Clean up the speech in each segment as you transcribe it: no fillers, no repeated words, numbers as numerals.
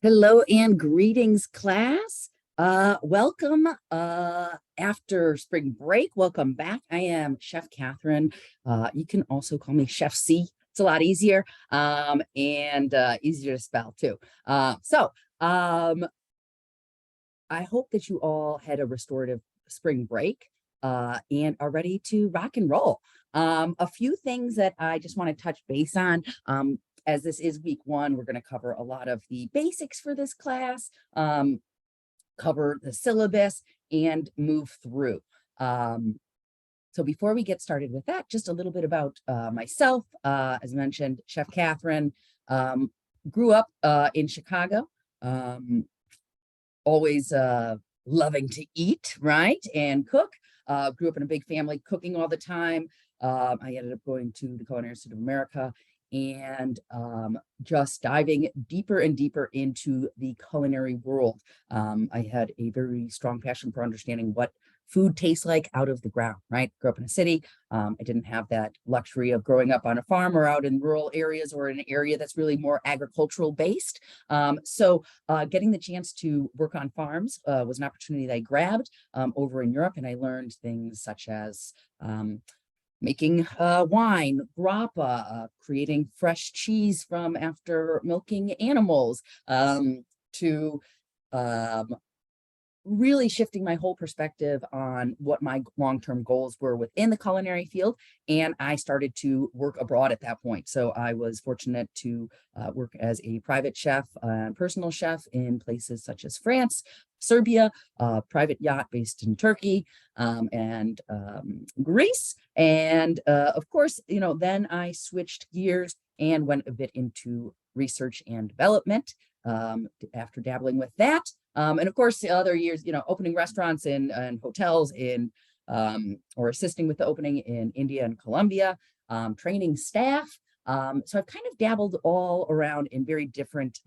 Hello and greetings, class. Welcome after spring break. Welcome back. I am Chef Catherine. You can also call me Chef C. It's a lot easier and easier to spell too. I hope that you all had a restorative spring break and are ready to rock and roll. A few things that I just want to touch base on. As this is week one, we're going to cover a lot of the basics for this class, cover the syllabus, and move through. So before we get started with that, just a little bit about myself. As mentioned, Chef Catherine, grew up in Chicago. Always loving to eat, right, and cook. Grew up in a big family, cooking all the time. I ended up going to the Culinary Institute of America and just diving deeper and deeper into the culinary world. I had a very strong passion for understanding what food tastes like out of the ground, right? Grew up in a city. I didn't have that luxury of growing up on a farm or out in rural areas or in an area that's really more agricultural based. Getting the chance to work on farms was an opportunity that I grabbed over in Europe, and I learned things such as making wine, grappa, creating fresh cheese from after milking animals, to um, really shifting my whole perspective on what my long-term goals were within the culinary field. And I started to work abroad at that point. So I was fortunate to work as a private chef and personal chef in places such as France, Serbia, private yacht based in Turkey, and Greece. And of course, then I switched gears and went a bit into research and development after dabbling with that. And of course, the other years, opening restaurants and hotels in or assisting with the opening in India and Colombia, training staff. So I've kind of dabbled all around in very different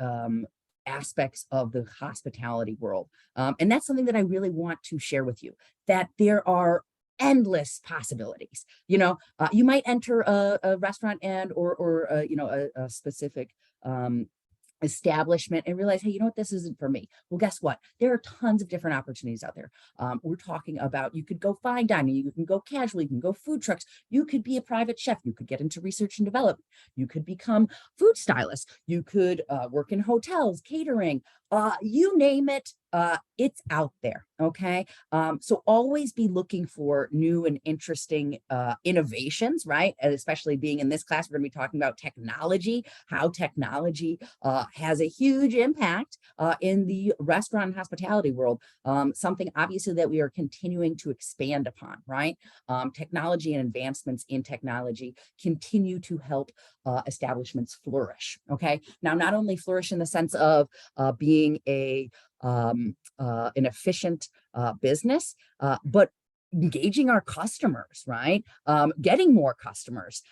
aspects of the hospitality world. And that's something that I really want to share with you, that there are endless possibilities. You might enter a restaurant and or a specific establishment and realize, hey, you know what, this isn't for me. Well, guess what? There are tons of different opportunities out there. We're talking about, you could go fine dining, you can go casual, you can go food trucks, you could be a private chef, you could get into research and development, you could become food stylist, you could work in hotels, catering, you name it, it's out there. Okay. So always be looking for new and interesting innovations, right? And especially being in this class, we're going to be talking about technology, how technology has a huge impact in the restaurant and hospitality world. Something obviously that we are continuing to expand upon, right? Technology and advancements in technology continue to help establishments flourish. Okay. Now, not only flourish in the sense of being an efficient business, but engaging our customers, right? Getting more customers,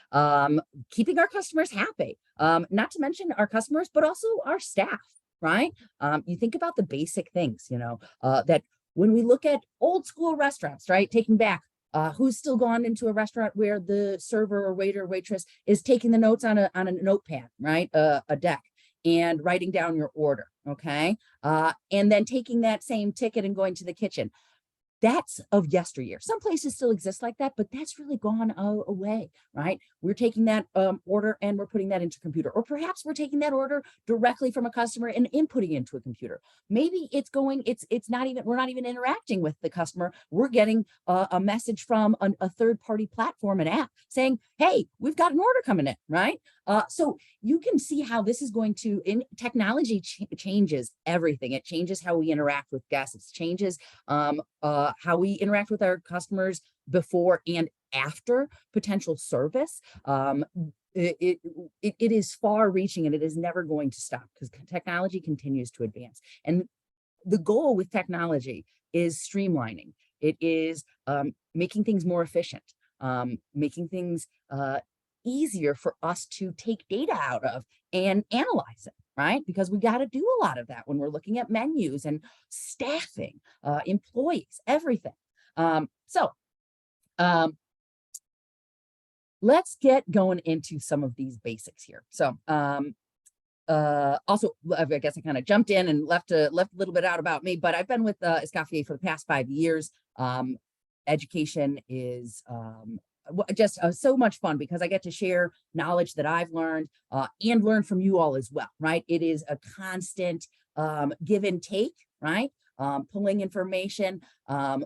keeping our customers happy, not to mention our customers, but also our staff, right? You think about the basic things, that when we look at old school restaurants, right? Taking back, who's still gone into a restaurant where the server or waiter or waitress is taking the notes on a notepad, right? A deck, and writing down your order, okay? And then taking that same ticket and going to the kitchen. That's of yesteryear. Some places still exist like that, but that's really gone away, right? We're taking that order and we're putting that into a computer, or perhaps we're taking that order directly from a customer and inputting it into a computer. Maybe it's not even, we're not even interacting with the customer. We're getting a message from a third-party platform, an app saying, hey, we've got an order coming in, right? So you can see how this is going to, in technology changes everything. It changes how we interact with guests. It changes how we interact with our customers before and after potential service. It is far reaching, and it is never going to stop because technology continues to advance. And the goal with technology is streamlining. It is making things more efficient, making things easier for us to take data out of and analyze it, right? Because we got to do a lot of that when we're looking at menus and staffing, employees, everything. So let's get going into some of these basics here. So Also, I guess I kind of jumped in and left a little bit out about me, but I've been with Escoffier for the past 5 years. Education is just so much fun because I get to share knowledge that I've learned and learn from you all as well, right? It is a constant give and take, right? Pulling information,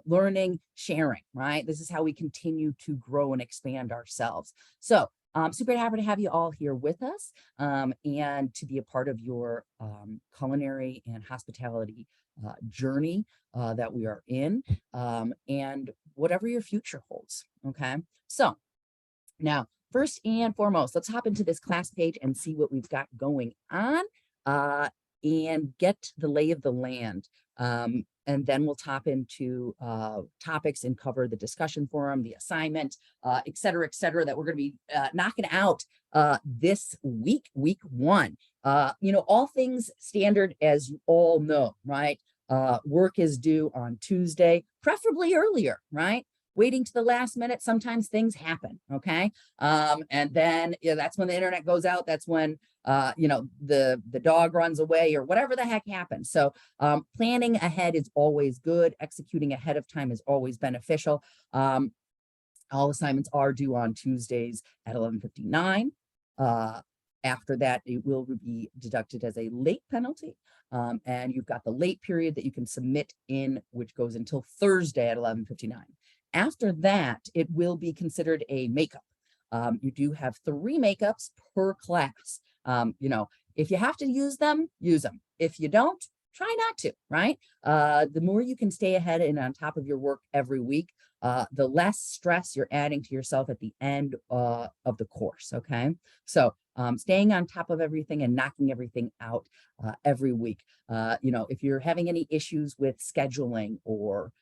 learning, sharing, right? This is how we continue to grow and expand ourselves. So super happy to have you all here with us and to be a part of your culinary and hospitality journey that we are in and whatever your future holds. Okay. So now, first and foremost, let's hop into this class page and see what we've got going on and get the lay of the land. And then we'll top into topics and cover the discussion forum, the assignment, et cetera, that we're going to be knocking out this week 1. All things standard, as you all know, right? Work is due on Tuesday, preferably earlier, right? Waiting to the last minute, sometimes things happen, okay? And then that's when the internet goes out. That's when the dog runs away or whatever the heck happens. So planning ahead is always good. Executing ahead of time is always beneficial. All assignments are due on Tuesdays at 11:59. After that, it will be deducted as a late penalty. And you've got the late period that you can submit in, which goes until Thursday at 11:59. After that, it will be considered a makeup. You do have 3 makeups per class. If you have to use them, use them. If you don't, try not to, right? The more you can stay ahead and on top of your work every week, the less stress you're adding to yourself at the end of the course, okay? So staying on top of everything and knocking everything out every week. If you're having any issues with scheduling or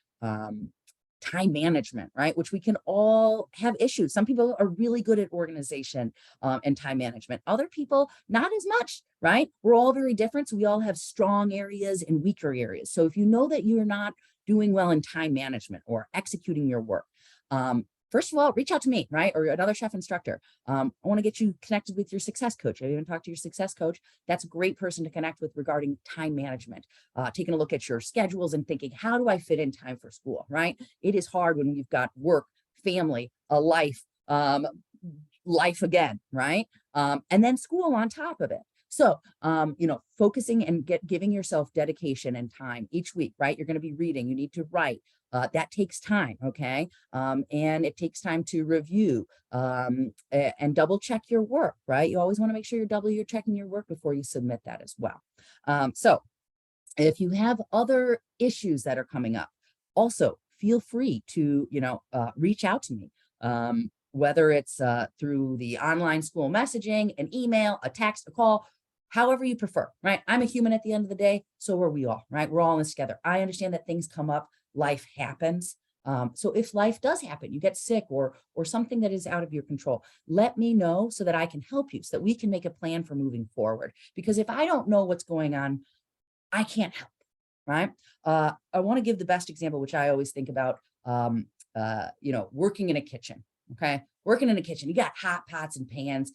time management, right? Which we can all have issues. Some people are really good at organization and time management. Other people, not as much, right? We're all very different. So we all have strong areas and weaker areas. So if you know that you're not doing well in time management or executing your work, first of all, reach out to me, right? Or another chef instructor. I want to get you connected with your success coach. Have you even talked to your success coach? That's a great person to connect with regarding time management. Taking a look at your schedules and thinking, how do I fit in time for school, right? It is hard when you've got work, family, a life, life again, right? And then school on top of it. So, focusing and giving yourself dedication and time each week, right? You're going to be reading, you need to write. That takes time, okay? And it takes time to review and double check your work, right? You always want to make sure you're checking your work before you submit that as well. So if you have other issues that are coming up, also feel free to, reach out to me. Whether it's through the online school messaging, an email, a text, a call, however you prefer, right? I'm a human at the end of the day, so are we all, right? We're all in this together. I understand that things come up, life happens. So if life does happen, you get sick or something that is out of your control, let me know so that I can help you, so that we can make a plan for moving forward. Because if I don't know what's going on, I can't help, right? I want to give the best example, which I always think about, working in a kitchen. Okay. Working in a kitchen, you got hot pots and pans.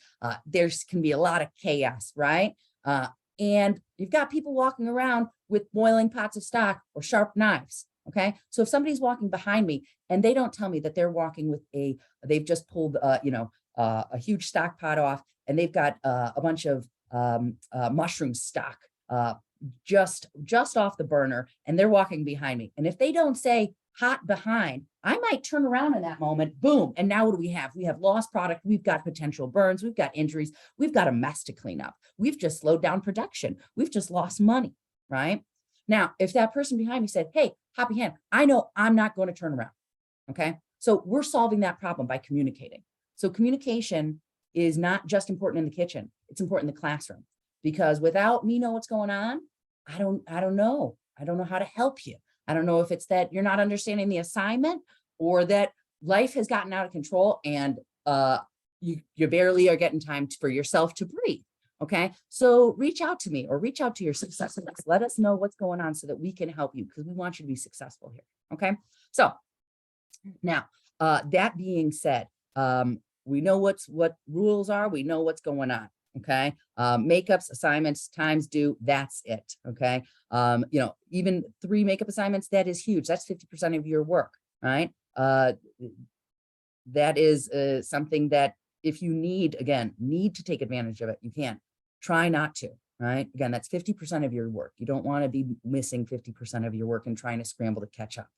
There's can be a lot of chaos, right? And you've got people walking around with boiling pots of stock or sharp knives. Okay. So if somebody's walking behind me and they don't tell me that they're walking with they've just pulled, a huge stock pot off and they've got a bunch of mushroom stock just off the burner and they're walking behind me. And if they don't say hot behind, I might turn around in that moment, boom. And now what do we have? We have lost product. We've got potential burns. We've got injuries. We've got a mess to clean up. We've just slowed down production. We've just lost money, right? Now, if that person behind me said, hey, hot behind, I know I'm not going to turn around. Okay. So we're solving that problem by communicating. So communication is not just important in the kitchen. It's important in the classroom, because without me know what's going on, I don't know. I don't know how to help you. I don't know if it's that you're not understanding the assignment or that life has gotten out of control and you barely are getting time for yourself to breathe. Okay. So reach out to me or reach out to your success. Let us know what's going on so that we can help you, because we want you to be successful here. Okay. So now that being said, we know what rules are. We know what's going on. Okay. Makeups, assignments, times due, that's it. Okay. Even 3 makeup assignments, that is huge. That's 50% of your work, right? That is something that if you need to take advantage of it, you can. Try not to, right? Again, that's 50% of your work. You don't want to be missing 50% of your work and trying to scramble to catch up.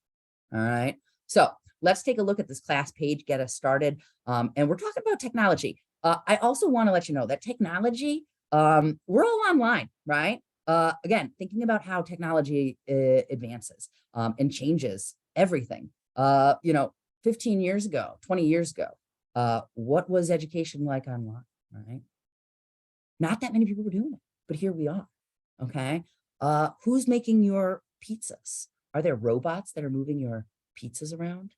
All right. So let's take a look at this class page, get us started. And we're talking about technology. I also want to let you know that technology, we're all online, right? Again, thinking about how technology advances and changes everything. 15 years ago, 20 years ago, what was education like online, right? Not that many people were doing it, but here we are, okay? Who's making your pizzas? Are there robots that are moving your pizzas around?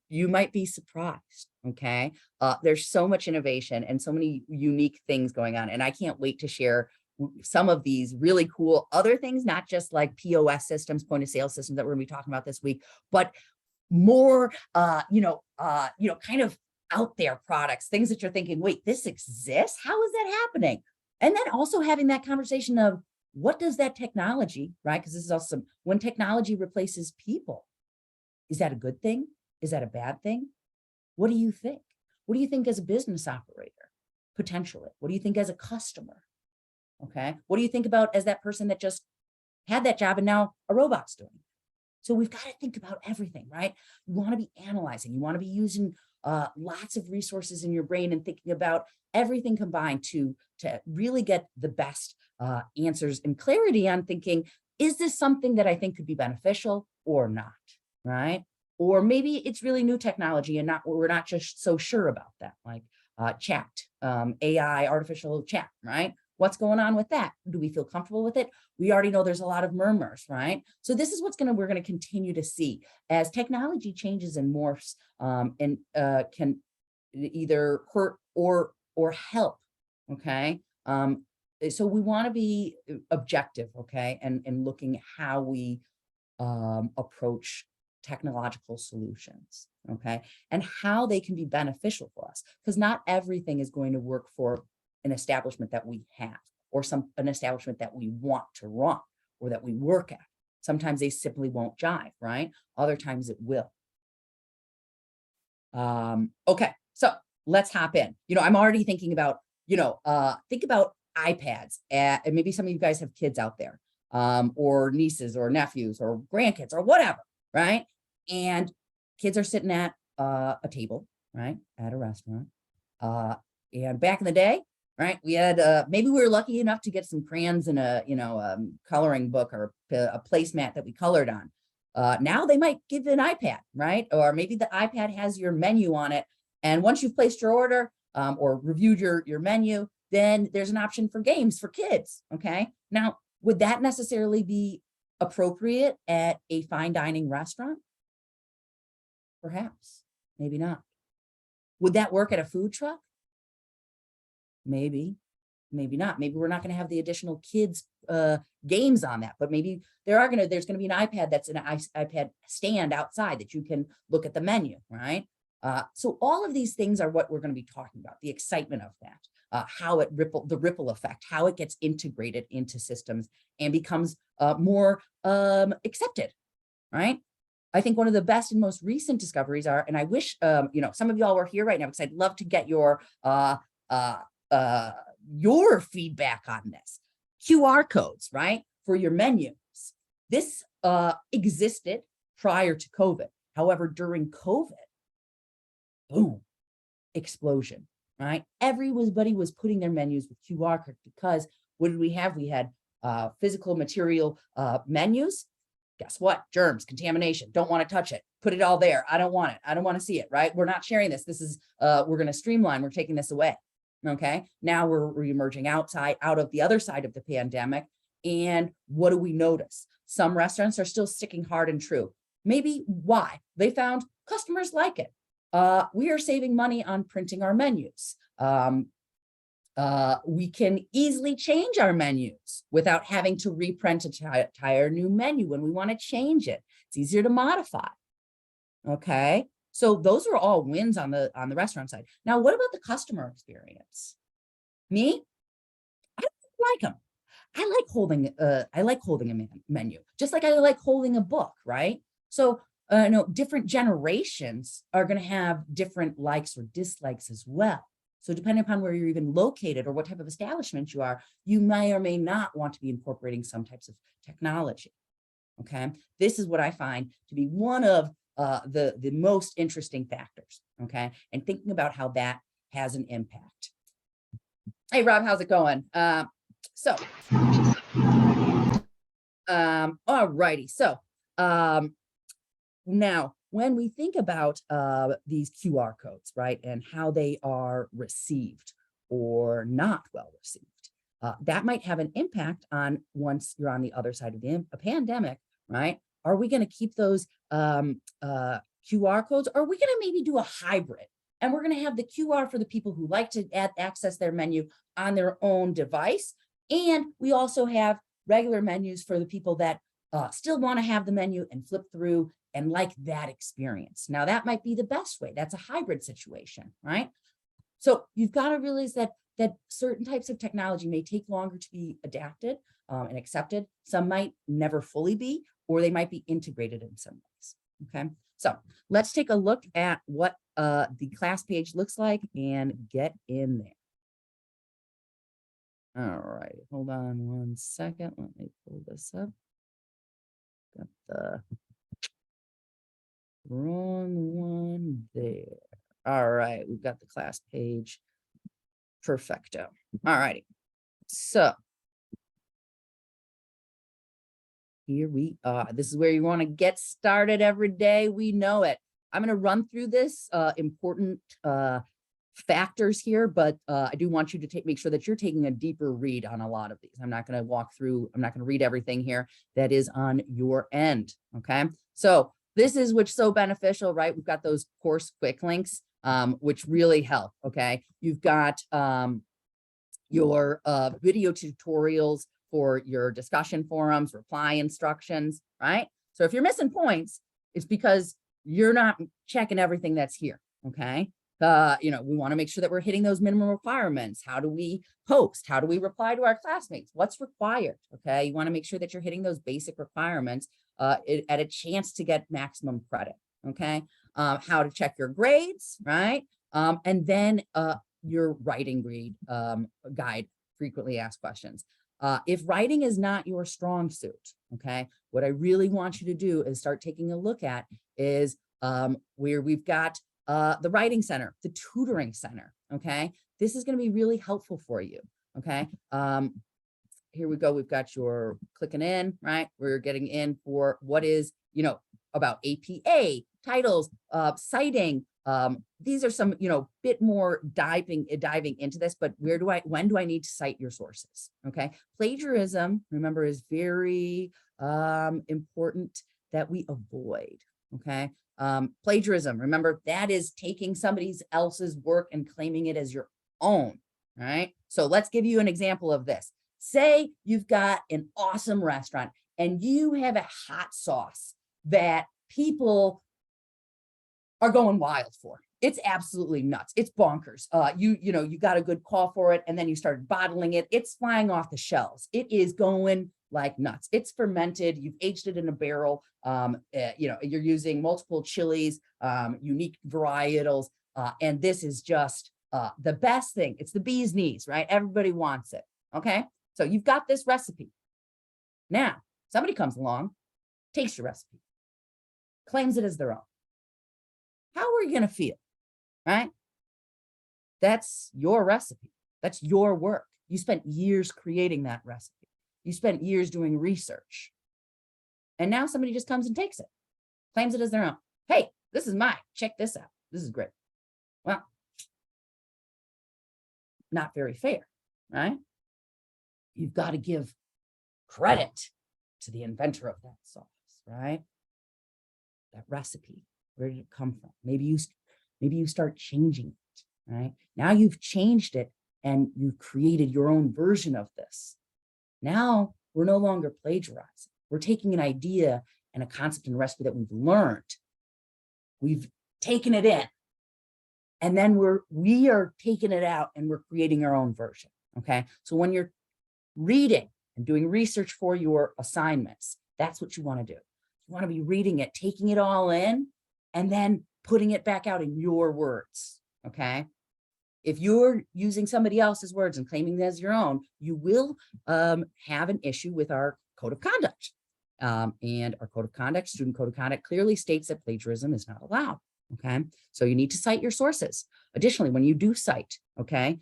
You might be surprised, okay? There's so much innovation and so many unique things going on, and I can't wait to share some of these really cool other things, not just like POS systems, point of sale systems that we're gonna be talking about this week, but more, kind of out there products, things that you're thinking, wait, this exists? How is that happening? And then also having that conversation of what does that technology, right? Because this is also when technology replaces people, is that a good thing? Is that a bad thing? What do you think? What do you think as a business operator, potentially? What do you think as a customer? Okay. What do you think about as that person that just had that job and now a robot's doing it? So we've got to think about everything, right? You want to be analyzing, you want to be using lots of resources in your brain and thinking about everything combined to really get the best answers and clarity on thinking, is this something that I think could be beneficial or not, right? Or maybe it's really new technology and we're not just so sure about that, like chat, AI, artificial chat, right? What's going on with that? Do we feel comfortable with it? We already know there's a lot of murmurs, right? So this is we're going to continue to see as technology changes and morphs and can either hurt or help. Okay. So we want to be objective, okay, and looking how we approach technological solutions, okay, and how they can be beneficial for us, because not everything is going to work for an establishment that we have or an establishment that we want to run or that we work at. Sometimes they simply won't jive, right? Other times it will. Okay, so let's hop in. I'm already thinking about, think about iPads, and maybe some of you guys have kids out there, or nieces or nephews or grandkids or whatever, right? And kids are sitting at a table, right, at a restaurant. And back in the day, right, we had maybe we were lucky enough to get some crayons and a coloring book or a placemat that we colored on. Now they might give an iPad, right? Or maybe the iPad has your menu on it, and once you've placed your order or reviewed your menu, then there's an option for games for kids. Okay, now would that necessarily be appropriate at a fine dining restaurant? Perhaps, maybe not. Would that work at a food truck? Maybe, maybe not. Maybe we're not going to have the additional kids games on that, but maybe there's going to be an iPad that's an iPad stand outside that you can look at the menu, right? So all of these things are what we're going to be talking about, the excitement of that, how the ripple effect, how it gets integrated into systems and becomes more accepted, right? I think one of the best and most recent discoveries are, and I wish some of y'all were here right now because I'd love to get your feedback on this. QR codes, right, for your menus. This existed prior to COVID. However, during COVID, boom, explosion, right? Everybody was putting their menus with QR codes because what did we have? We had physical material menus. Guess what? Germs, contamination, don't want to touch it. Put it all there. I don't want it. I don't want to see it, right? We're not sharing this. This is, we're going to streamline. We're taking this away. Okay. Now we're emerging out of the other side of the pandemic. And what do we notice? Some restaurants are still sticking hard and true. Maybe why? They found customers like it. We are saving money on printing our menus. We can easily change our menus without having to reprint an entire new menu when we want to change it. It's easier to modify. Okay. So those are all wins on the restaurant side. Now, what about the customer experience? Me, I don't like them. I like holding a menu, just like I like holding a book, right? So, no, different generations are going to have different likes or dislikes as well. So depending upon where you're even located or what type of establishment you are, you may or may not want to be incorporating some types of technology. Okay, this is what I find to be one of the most interesting factors. Okay, and thinking about how that has an impact. Hey Rob, how's it going? So all righty. So now when we think about these QR codes, right, and how they are received or not well received, that might have an impact on once you're on the other side of the pandemic, right? Are we going to keep those QR codes? Or are we going to maybe do a hybrid? And we're going to have the QR for the people who like to access their menu on their own device. And we also have regular menus for the people that still want to have the menu and flip through and like that experience. Now, that might be the best way. That's a hybrid situation, right? So you've got to realize that certain types of technology may take longer to be adapted and accepted. Some might never fully be, or they might be integrated in some ways. Okay, so let's take a look at what the class page looks like and get in there. All right, hold on one second. Let me pull this up. Got the wrong one there. All right, we've got the class page. Perfecto. All righty. So here we are. This is where you want to get started every day. We know it. I'm going to run through this important factors here, but I do want you to make sure that you're taking a deeper read on a lot of these. I'm not going to walk through, I'm not going to read everything here that is on your end. Okay. So this is which so beneficial, right? We've got those course quick links, which really help. Okay. You've got your video tutorials for your discussion forums, reply instructions, right? So if you're missing points, it's because you're not checking everything that's here. Okay. We want to make sure that we're hitting those minimum requirements. How do we post? How do we reply to our classmates? What's required? Okay. You want to make sure that you're hitting those basic requirements at a chance to get maximum credit. Okay. How to check your grades, right? And then your writing grade guide, frequently asked questions. If writing is not your strong suit, okay, what I really want you to do is start taking a look at is where we've got the writing center, the tutoring center. Okay, this is going to be really helpful for you. Okay, here we go. We've got your clicking in, right? We're getting in for what is, about APA titles, citing. These are some, bit more diving into this, but when do I need to cite your sources? Okay. Plagiarism, remember, is very important that we avoid. Okay. Plagiarism, remember, that is taking somebody else's work and claiming it as your own. All right. So let's give you an example of this. Say you've got an awesome restaurant and you have a hot sauce that people are going wild for. It's absolutely nuts. It's bonkers. You got a good call for it, and then you start bottling it. It's flying off the shelves. It is going like nuts. It's fermented. You've aged it in a barrel. You're using multiple chilies, unique varietals, and this is just the best thing. It's the bee's knees, right? Everybody wants it. Okay, so you've got this recipe. Now somebody comes along, takes your recipe, claims it as their own. How are you going to feel, right? That's your recipe. That's your work. You spent years creating that recipe. You spent years doing research. And now somebody just comes and takes it, claims it as their own. Hey, this is mine. Check this out. This is great. Well, not very fair, right? You've got to give credit to the inventor of that sauce, right? That recipe. Where did it come from? Maybe you start changing it, right? Now you've changed it and you've created your own version of this. Now we're no longer plagiarizing. We're taking an idea and a concept and recipe that we've learned. We've taken it in, and then we are taking it out and we're creating our own version. Okay. So when you're reading and doing research for your assignments, that's what you want to do. You want to be reading it, taking it all in, and then putting it back out in your words. Okay. If you're using somebody else's words and claiming them as your own, you will have an issue with our code of conduct. And our code of conduct, student code of conduct, clearly states that plagiarism is not allowed. Okay, so you need to cite your sources. Additionally, when you do cite, okay,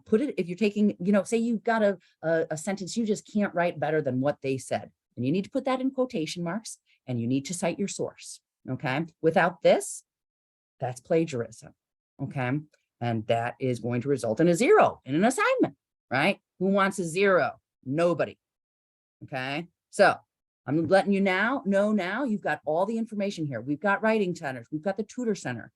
put it, if you're taking, say you've got a sentence you just can't write better than what they said, and you need to put that in quotation marks, and you need to cite your source. Okay, without this, that's plagiarism. Okay, and that is going to result in a 0 in an assignment, right? Who wants a 0? Nobody. Okay, so I'm letting you know now you've got all the information here. We've got writing centers. We've got the tutor center.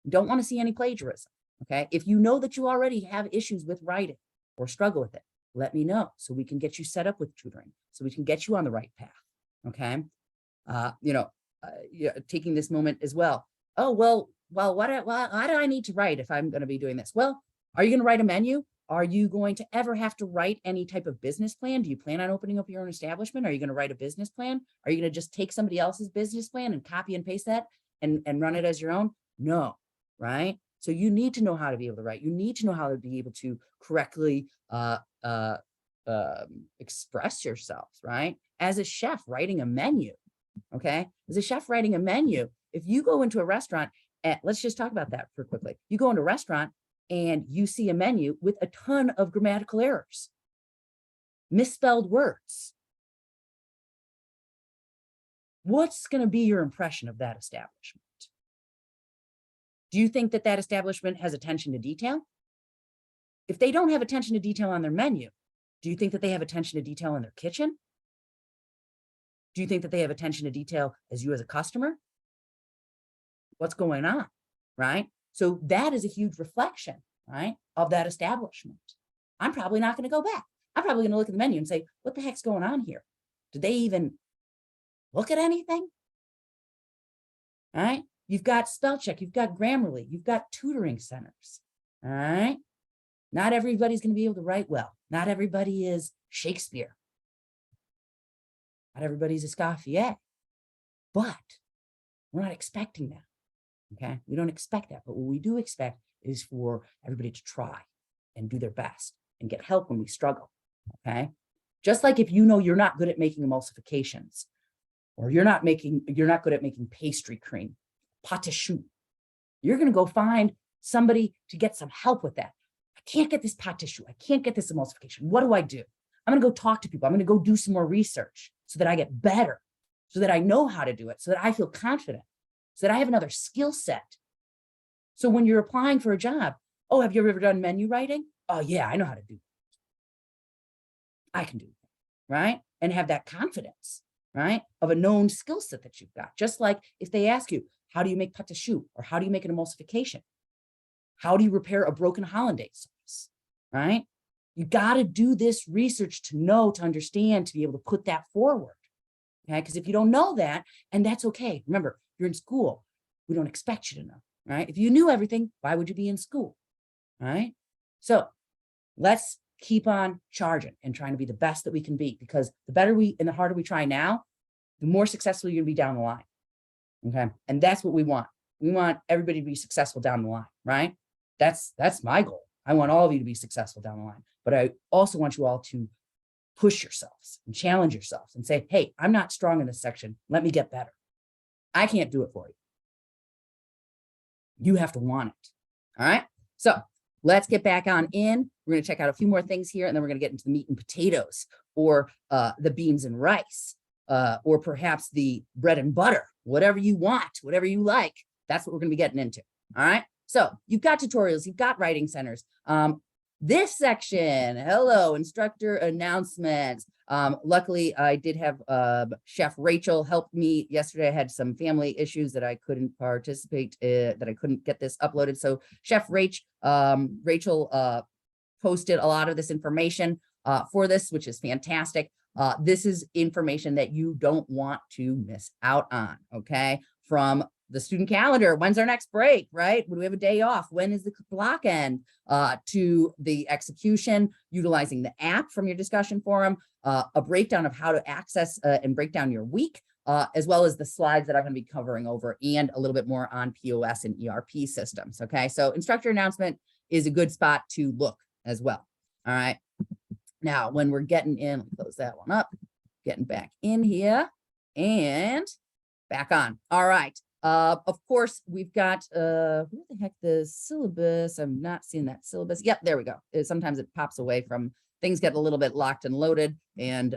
You don't want to see any plagiarism. Okay. If you know that you already have issues with writing or struggle with it, let me know so we can get you set up with tutoring, so we can get you on the right path. Okay. Taking this moment as well. Oh, well, why do I need to write if I'm going to be doing this? Well, are you going to write a menu? Are you going to ever have to write any type of business plan? Do you plan on opening up your own establishment? Are you going to write a business plan? Are you going to just take somebody else's business plan and copy and paste that and run it as your own? No, right? So you need to know how to be able to write. You need to know how to be able to correctly express yourself, right? As a chef writing a menu, okay? As a chef writing a menu, if you go into a restaurant, let's just talk about that for quickly. You go into a restaurant and you see a menu with a ton of grammatical errors, misspelled words. What's going to be your impression of that establishment? Do you think that that establishment has attention to detail? If they don't have attention to detail on their menu, do you think that they have attention to detail in their kitchen? Do you think that they have attention to detail as you as a customer? What's going on, right? So that is a huge reflection, right, of that establishment. I'm probably not going to go back. I'm probably going to look at the menu and say, what the heck's going on here? Did they even look at anything? All right. You've got spell check. You've got Grammarly. You've got tutoring centers. All right. Not everybody's going to be able to write well. Not everybody is Shakespeare. Not everybody's a Escoffier. But we're not expecting that. Okay, we don't expect that, but what we do expect is for everybody to try and do their best and get help when we struggle. Okay, just like if you know you're not good at making emulsifications, or you're not good at making pastry cream, pâte à choux, you're going to go find somebody to get some help with that. I can't get this pâte à choux. I can't get this emulsification. What do I do? I'm going to go talk to people. I'm going to go do some more research so that I get better, so that I know how to do it, so that I feel confident, so that I have another skill set. So when you're applying for a job, oh, have you ever done menu writing? Oh yeah, I know how to do it. I can do it, right? And have that confidence, right, of a known skill set that you've got. Just like if they ask you, how do you make pâte à choux? Or how do you make an emulsification? How do you repair a broken hollandaise sauce, right? You got to do this research to know, to understand, to be able to put that forward. Okay, because if you don't know that, and that's okay. Remember, you're in school. We don't expect you to know, right? If you knew everything, why would you be in school, right? So let's keep on charging and trying to be the best that we can be, because the better we and the harder we try now, the more successful you're going to be down the line. Okay, and that's what we want. We want everybody to be successful down the line, right? That's my goal. I want all of you to be successful down the line, but I also want you all to push yourselves and challenge yourselves and say, hey, I'm not strong in this section. Let me get better. I can't do it for you. You have to want it. All right. So let's get back on in. We're going to check out a few more things here, and then we're going to get into the meat and potatoes, or the beans and rice, or perhaps the bread and butter, whatever you want, whatever you like. That's what we're going to be getting into. All right. So you've got tutorials, you've got writing centers. This section, hello, instructor announcements. Luckily, I did have Chef Rachel help me yesterday. I had some family issues that I couldn't participate, that I couldn't get this uploaded. So Chef Rachel posted a lot of this information for this, which is fantastic. This is information that you don't want to miss out on, okay? From the student calendar. When's our next break, right? When we have a day off? When is the block end? To the execution, utilizing the app from your discussion forum, a breakdown of how to access and break down your week, as well as the slides that I'm going to be covering over, and a little bit more on POS and ERP systems. Okay, so instructor announcement is a good spot to look as well. All right. Now, when we're getting in, let me close that one up, getting back in here and back on. All right. Of course, we've got, where the heck, the syllabus? I'm not seeing that syllabus. Yep, there we go. Sometimes it pops away from, things get a little bit locked and loaded and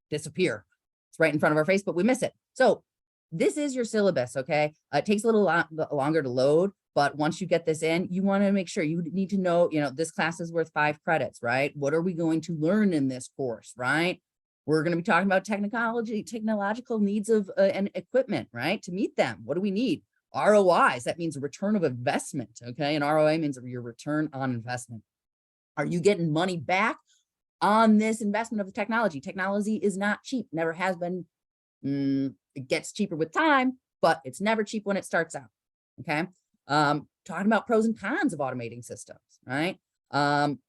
disappear. It's right in front of our face, but we miss it. So this is your syllabus, okay? It takes a little longer to load, but once you get this in, you want to make sure, you need to know, this class is worth 5 credits, right? What are we going to learn in this course, right? We're going to be talking about technological needs of and equipment, right? To meet them, what do we need? ROIs, that means a return of investment, okay? And ROI means your return on investment. Are you getting money back on this investment of the technology? Technology is not cheap, never has been. It gets cheaper with time, but it's never cheap when it starts out, okay? Talking about pros and cons of automating systems, right? And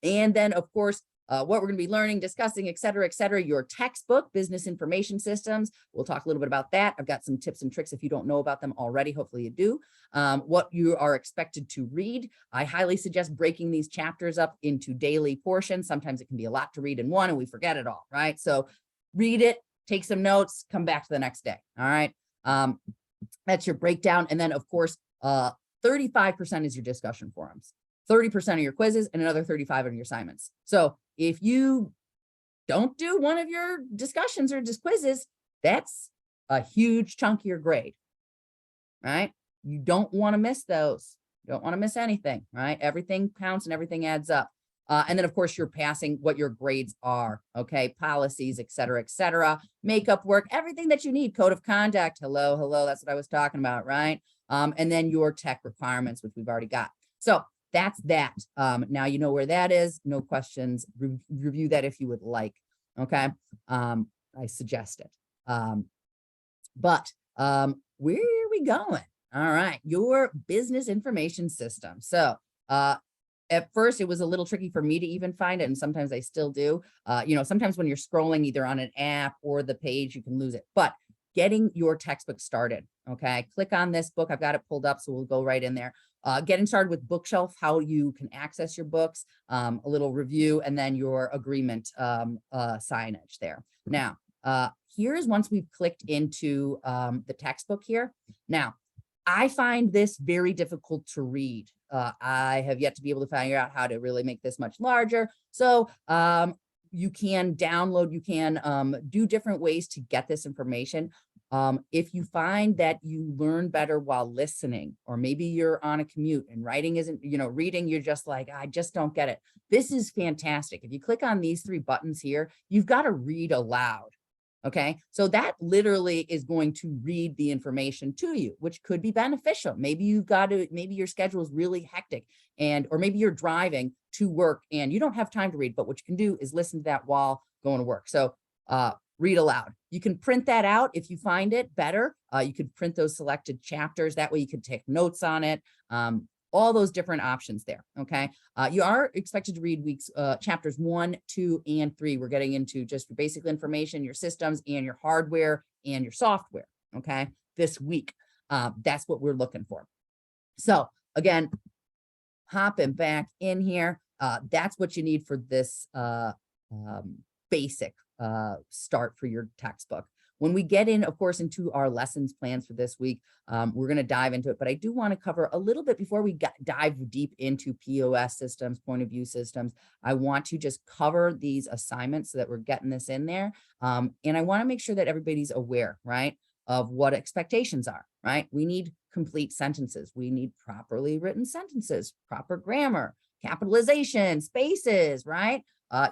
then, of course, what we're going to be learning, discussing, et cetera, your textbook, business information systems. We'll talk a little bit about that. I've got some tips and tricks if you don't know about them already. Hopefully you do. What you are expected to read. I highly suggest breaking these chapters up into daily portions. Sometimes it can be a lot to read in one and we forget it all, right? So read it, take some notes, come back to the next day, all right? That's your breakdown. And then, of course, 35% is your discussion forums. 30% of your quizzes, and another 35% of your assignments. So if you don't do one of your discussions or just quizzes, that's a huge chunk of your grade, right? You don't want to miss those. You don't want to miss anything, right? Everything counts and everything adds up. And then, of course, you're passing what your grades are, okay? Policies, et cetera, makeup work, everything that you need, code of conduct, hello, that's what I was talking about, right? And then your tech requirements, which we've already got. So that's that. Now you know where that is. No questions. Review that if you would like. Okay. I suggest it. But where are we going? All right. Your business information system. So at first it was a little tricky for me to even find it. And sometimes I still do. Sometimes when you're scrolling either on an app or the page, you can lose it. But getting your textbook started. Okay. Click on this book. I've got it pulled up, so we'll go right in there. Getting started with Bookshelf, how you can access your books, a little review, and then your agreement signage there. Now, here's once we've clicked into the textbook here. Now, I find this very difficult to read. I have yet to be able to figure out how to really make this much larger. So you can download, you can do different ways to get this information. If you find that you learn better while listening, or maybe you're on a commute and writing isn't, reading, you're just like, I just don't get it. This is fantastic. If you click on these 3 buttons here, you've got to read aloud. Okay. So that literally is going to read the information to you, which could be beneficial. Maybe maybe your schedule is really hectic, or maybe you're driving to work and you don't have time to read, but what you can do is listen to that while going to work. So, read aloud. You can print that out if you find it better. You could print those selected chapters. That way you could take notes on it. All those different options there. Okay. You are expected to read chapters 1, 2, and 3. We're getting into just your basic information, your systems, and your hardware and your software. Okay. This week. That's what we're looking for. So again, hopping back in here. That's what you need for this basic start for your textbook. When we get in, of course, into our lessons plans for this week, we're going to dive into it, but I do want to cover a little bit before we dive deep into POS systems, point of view systems. I want to just cover these assignments so that we're getting this in there. And I want to make sure that everybody's aware, right, of what expectations are, right? We need complete sentences. We need properly written sentences, proper grammar, capitalization, spaces, right?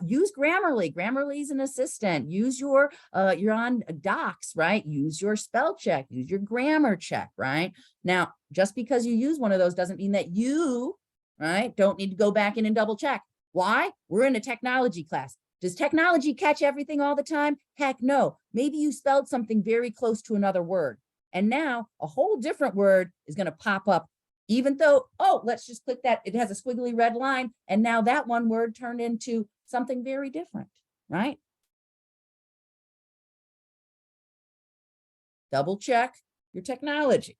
Use Grammarly. Grammarly is an assistant. Use you're on Docs, right? Use your spell check, use your grammar check, right? Now, just because you use one of those doesn't mean that you, right, don't need to go back in and double check. Why? We're in a technology class. Does technology catch everything all the time? Heck no. Maybe you spelled something very close to another word. And now a whole different word is going to pop up, even though, oh, let's just click that. It has a squiggly red line. And now that one word turned into something very different, right? Double check your technology.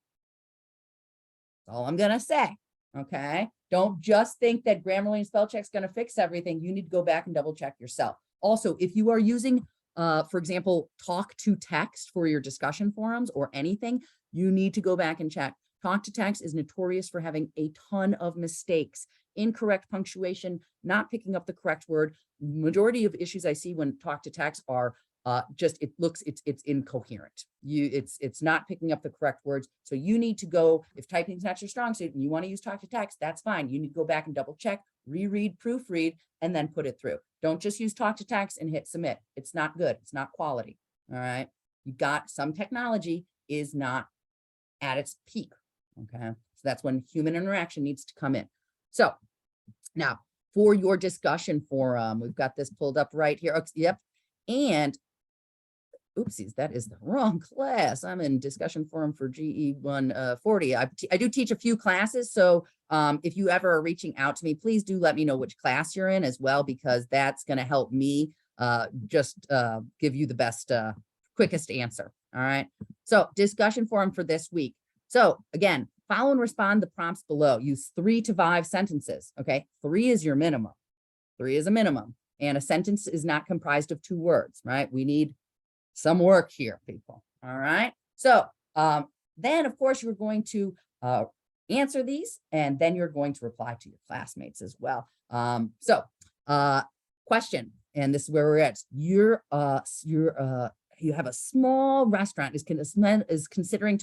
That's all I'm going to say. Okay. Don't just think that Grammarly and spell check's going to fix everything. You need to go back and double check yourself. Also, if you are using, for example, talk to text for your discussion forums or anything, you need to go back and check. Talk to text is notorious for having a ton of mistakes, incorrect punctuation, not picking up the correct word. Majority of issues I see when talk to text are it's incoherent. It's not picking up the correct words. So you need to go, if typing is not your strong suit and you want to use talk to text, that's fine. You need to go back and double check, reread, proofread, and then put it through. Don't just use talk to text and hit submit. It's not good. It's not quality. All right. You got some technology is not at its peak. Okay. So that's when human interaction needs to come in. So now for your discussion forum, we've got this pulled up right here. Oh, yep. And oopsies, that is the wrong class. I'm in discussion forum for GE 140. I do teach a few classes. So if you ever are reaching out to me, please do let me know which class you're in as well, because that's going to help me give you the best, quickest answer. All right. So discussion forum for this week. So again, follow and respond the prompts below. Use 3 to 5 sentences. Okay. 3 is your minimum. 3 is a minimum. And a sentence is not comprised of 2 words, right? We need some work here, people. All right. So then, of course, you're going to answer these, and then you're going to reply to your classmates as well. Question, and this is where we're at. You have a small restaurant is considering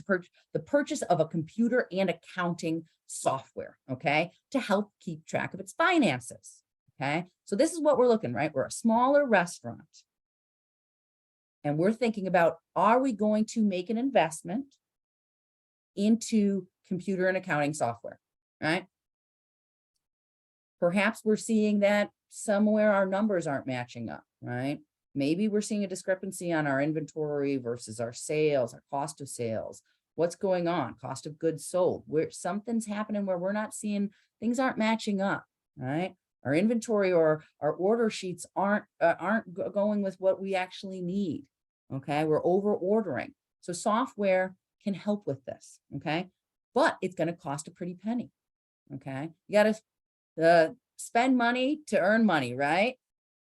the purchase of a computer and accounting software, okay, to help keep track of its finances. Okay, so this is what we're looking, right? We're a smaller restaurant. And we're thinking about, are we going to make an investment into computer and accounting software, right? Perhaps we're seeing that somewhere our numbers aren't matching up, right? Maybe we're seeing a discrepancy on our inventory versus our sales, our cost of sales. What's going on? Cost of goods sold, where something's happening where we're not seeing, things aren't matching up, right? Our inventory or our order sheets aren't going with what we actually need. Okay, we're over ordering. So software can help with this. Okay, but it's going to cost a pretty penny. Okay, you got to spend money to earn money, right?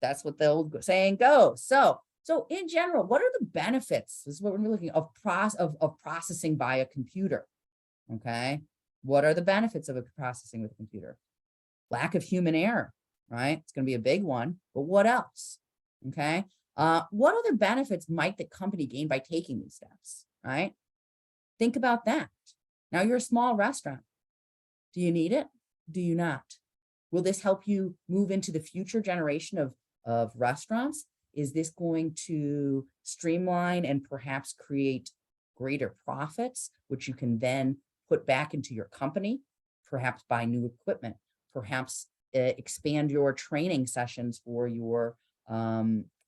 That's what the old saying goes. So in general, what are the benefits? This is what we're looking at of processing by a computer. Okay, what are the benefits of processing with a computer? Lack of human error, right? It's going to be a big one, but what else? Okay. What other benefits might the company gain by taking these steps, right? Think about that. Now you're a small restaurant. Do you need it? Do you not? Will this help you move into the future generation of restaurants? Is this going to streamline and perhaps create greater profits, which you can then put back into your company, perhaps buy new equipment, perhaps expand your training sessions for your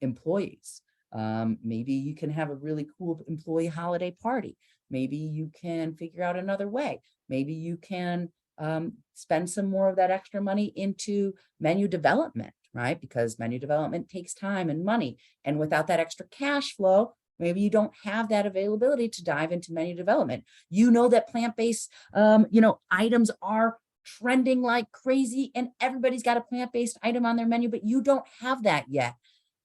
employees. Maybe you can have a really cool employee holiday party. Maybe you can figure out another way. Maybe you can spend some more of that extra money into menu development, right? Because menu development takes time and money. And without that extra cash flow, maybe you don't have that availability to dive into menu development. You know that plant-based, items are trending like crazy, and everybody's got a plant-based item on their menu, but you don't have that yet.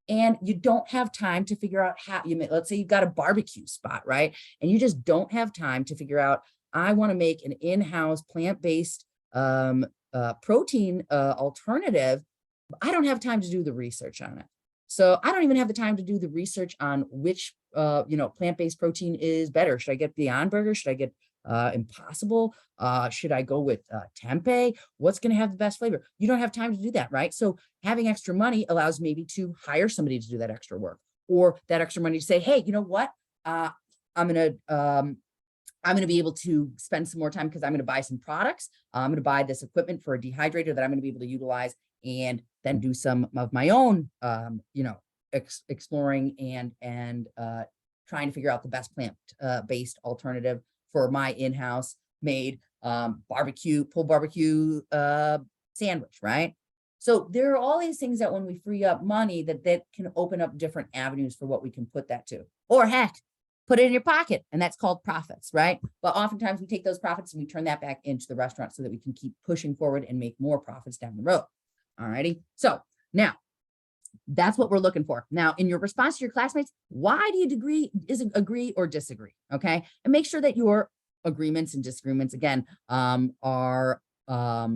And you don't have time to figure out how let's say you've got a barbecue spot, right? And you just don't have time to figure out, I want to make an in-house plant-based protein alternative. I don't have time to do the research on it. So I don't even have the time to do the research on which, plant-based protein is better. Should I get Beyond Burger? Should I get Impossible? Should I go with tempeh? What's going to have the best flavor? You don't have time to do that, right? So having extra money allows maybe to hire somebody to do that extra work, or that extra money to say, hey, you know what? I'm going to be able to spend some more time because I'm going to buy some products. I'm going to buy this equipment for a dehydrator that I'm going to be able to utilize, and then do some of my own, exploring and trying to figure out the best plant-based alternative for my in-house made pulled barbecue sandwich, right? So there are all these things that when we free up money that can open up different avenues for what we can put that to. Or heck, put it in your pocket, and that's called profits, right? But oftentimes we take those profits and we turn that back into the restaurant so that we can keep pushing forward and make more profits down the road. All righty. So now that's what we're looking for. Now, in your response to your classmates, why do you agree or disagree? Okay. And make sure that your agreements and disagreements, again, are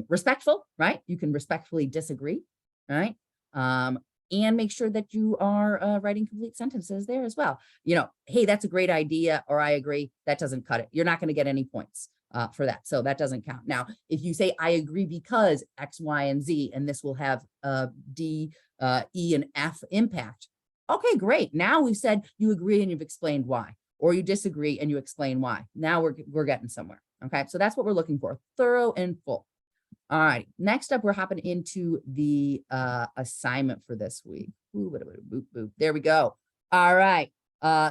respectful, right? You can respectfully disagree, right? And make sure that you are writing complete sentences there as well. You know, hey, that's a great idea, or I agree, that doesn't cut it. You're not going to get any points for that. So that doesn't count. Now, if you say, I agree because X, Y, and Z, and this will have D, E, and F impact. Okay, great. Now we've said you agree and you've explained why, or you disagree and you explain why. Now we're getting somewhere. Okay, so that's what we're looking for, thorough and full. All right, next up, we're hopping into the assignment for this week. Ooh, boop, boop. There we go. All right,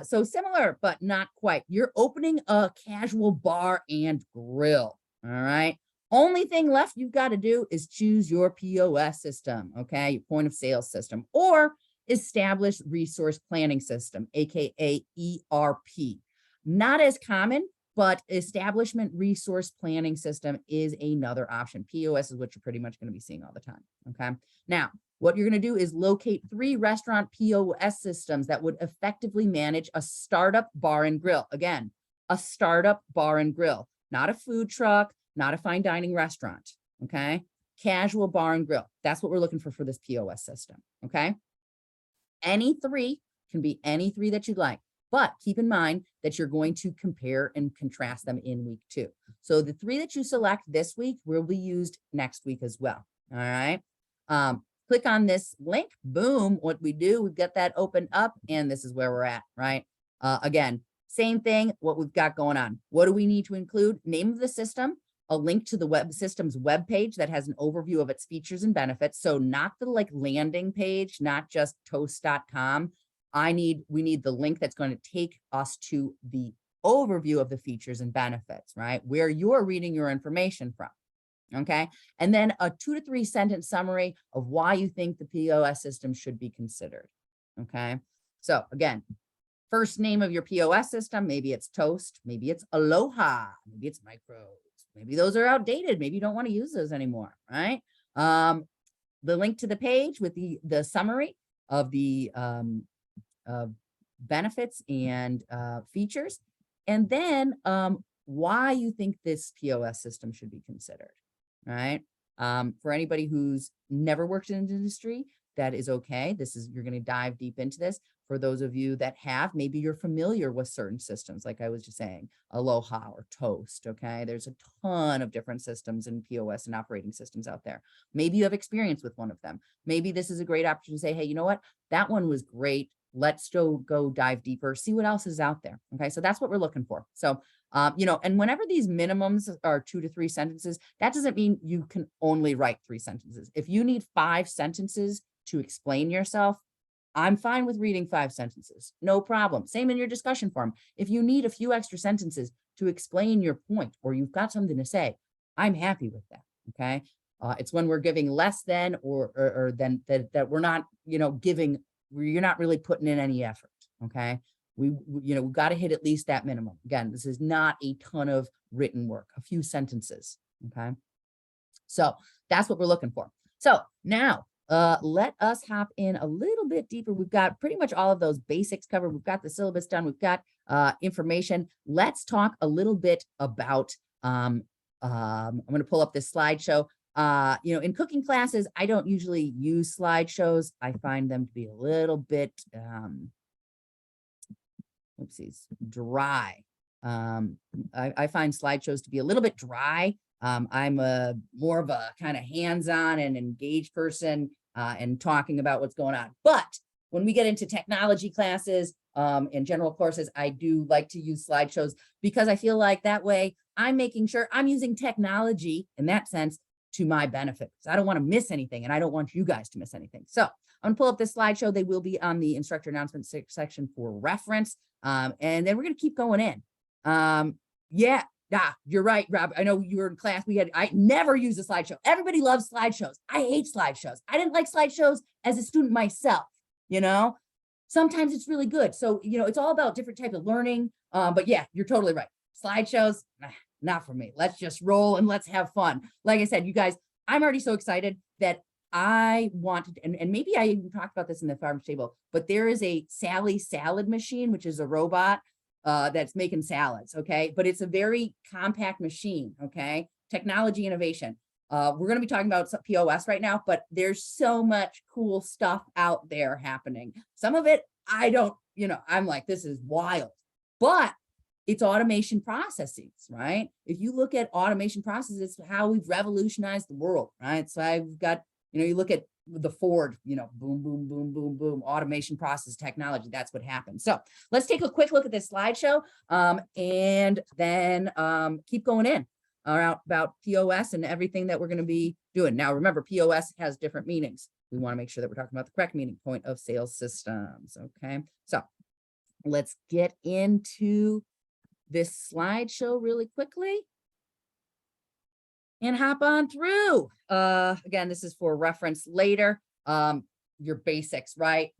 so similar, but not quite. You're opening a casual bar and grill, all right? Only thing left you've got to do is choose your POS system, okay? Your point of sale system, or established resource planning system, AKA ERP. Not as common, but establishment resource planning system is another option. POS is what you're pretty much going to be seeing all the time, okay? Now, what you're going to do is locate 3 restaurant POS systems that would effectively manage a startup bar and grill. Again, a startup bar and grill, not a food truck, not a fine dining restaurant, okay? Casual bar and grill. That's what we're looking for this POS system, okay? Any 3 can be any 3 that you'd like. But keep in mind that you're going to compare and contrast them in week 2. So the 3 that you select this week will be used next week as well. All right. Click on this link. Boom. What we do, we've got that open up, and this is where we're at, right? Again, same thing, what we've got going on. What do we need to include? Name of the system, a link to the web system's web page that has an overview of its features and benefits. So not the landing page, not just toast.com. We need the link that's going to take us to the overview of the features and benefits, right? Where you're reading your information from, okay? And then a 2 to 3 sentence summary of why you think the POS system should be considered, okay? So again, first name of your POS system, maybe it's Toast, maybe it's Aloha, maybe it's Micros, maybe those are outdated, maybe you don't want to use those anymore, right? The link to the page with the summary of the benefits and features, and then why you think this POS system should be considered, right? For anybody who's never worked in an industry, that is okay. You're going to dive deep into this. For those of you that have, maybe you're familiar with certain systems, like I was just saying, Aloha or Toast, okay? There's a ton of different systems in POS and operating systems out there. Maybe you have experience with one of them. Maybe this is a great opportunity to say, hey, you know what? That one was great. Let's go dive deeper, see what else is out there. Okay, so that's what we're looking for. So, and whenever these minimums are 2 to 3 sentences, that doesn't mean you can only write 3 sentences. If you need 5 sentences to explain yourself, I'm fine with reading 5 sentences, no problem. Same in your discussion forum. If you need a few extra sentences to explain your point, or you've got something to say, I'm happy with that. Okay, it's when we're giving less than or than that we're not, giving. You're not really putting in any effort, okay? We've got to hit at least that minimum. Again, this is not a ton of written work, a few sentences, okay? So that's what we're looking for. So now let us hop in a little bit deeper. We've got pretty much all of those basics covered. We've got the syllabus done. We've got information. Let's talk a little bit about, I'm going to pull up this slideshow. In cooking classes, I don't usually use slideshows. I find them to be a little bit, dry. I find slideshows to be a little bit dry. I'm more of a kind of hands-on and engaged person and talking about what's going on. But when we get into technology classes and general courses, I do like to use slideshows because I feel like that way I'm making sure I'm using technology in that sense to my benefit. So I don't want to miss anything, and I don't want you guys to miss anything. So I'm gonna pull up this slideshow. They will be on the instructor announcement section for reference. And then we're gonna keep going in. Yeah, you're right, Rob. I know you were in class. I never use a slideshow. Everybody loves slideshows. I hate slideshows. I didn't like slideshows as a student myself, you know. Sometimes it's really good. So, you know, it's all about different types of learning. But yeah, you're totally right. Slideshows, not for me. Let's just roll and let's have fun. Like I said, you guys, I'm already so excited that I wanted, and maybe I even talked about this in the farm table, but there is a Sally salad machine, which is a robot that's making salads. Okay. But it's a very compact machine. Okay. Technology innovation. We're going to be talking about POS right now, but there's so much cool stuff out there happening. Some of it, I don't, you know, I'm like, this is wild, but it's automation processes, right? If you look at automation processes, it's how we've revolutionized the world, right? So I've got, you know, you look at the Ford, you know, boom, boom, boom, boom, boom, automation process technology. That's what happened. So let's take a quick look at this slideshow and then keep going in about POS and everything that we're going to be doing. Now, remember, POS has different meanings. We want to make sure that we're talking about the correct meaning, point of sale systems. Okay, so let's get into this slideshow really quickly and hop on through. Again, this is for reference later. Your basics, right?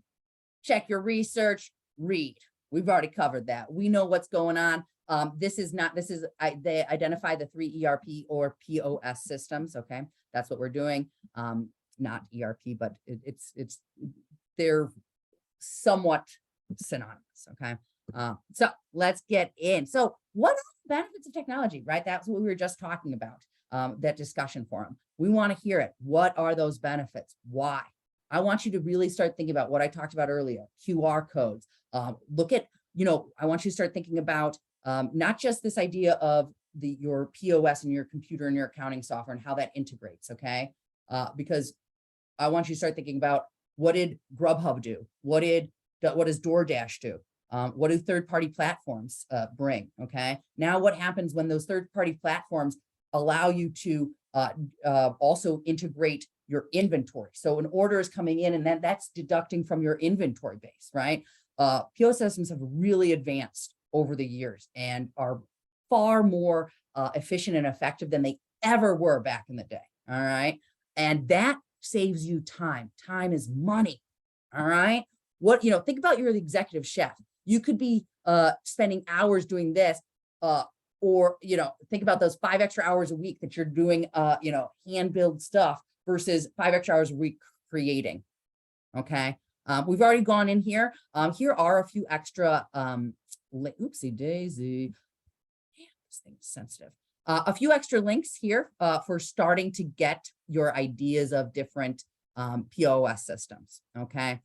Check your research, read. We've already covered that. We know what's going on. They identify the 3 ERP or POS systems. Okay, that's what we're doing. Not ERP, but they're somewhat synonymous. Okay, so let's get in. So what are the benefits of technology, right? That's what we were just talking about, that discussion forum. We want to hear it. What are those benefits? Why? I want you to really start thinking about what I talked about earlier, QR codes. Look at, you know, I want you to start thinking about not just this idea of your POS and your computer and your accounting software and how that integrates, okay? Because I want you to start thinking about, what did Grubhub do? What does DoorDash do? What do third-party platforms bring, okay? Now, what happens when those third-party platforms allow you to also integrate your inventory? So an order is coming in and that's deducting from your inventory base, right? POS systems have really advanced over the years and are far more efficient and effective than they ever were back in the day. All right. And that saves you time. Time is money. All right. Think about your executive chef. You could be spending hours doing this, or, think about those 5 extra hours a week that you're doing, hand build stuff versus 5 extra hours a week creating. Okay. We've already gone in here. Here are a few extra, oopsie daisy. Damn, this thing's sensitive. A few extra links here for starting to get your ideas of different POS systems. Okay.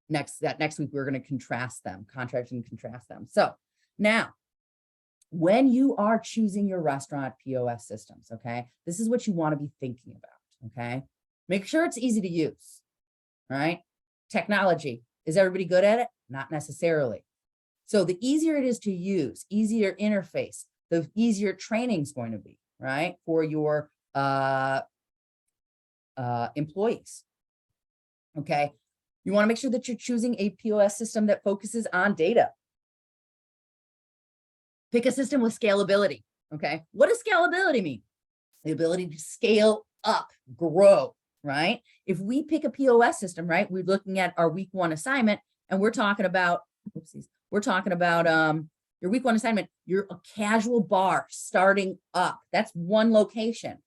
Next week, we're going to contrast them, contrast and contrast them. So now, when you are choosing your restaurant POS systems, okay, this is what you want to be thinking about. Okay. Make sure it's easy to use. Right? Technology, is everybody good at it? Not necessarily. So the easier it is to use, easier interface, the easier training is going to be, right? For your employees. Okay. You want to make sure that you're choosing a POS system that focuses on data. Pick a system with scalability. Okay. What does scalability mean? The ability to scale up, grow. Right? If we pick a POS system, right, we're looking at our week 1 assignment and we're talking about, your week 1 assignment, you're a casual bar starting up. That's one location.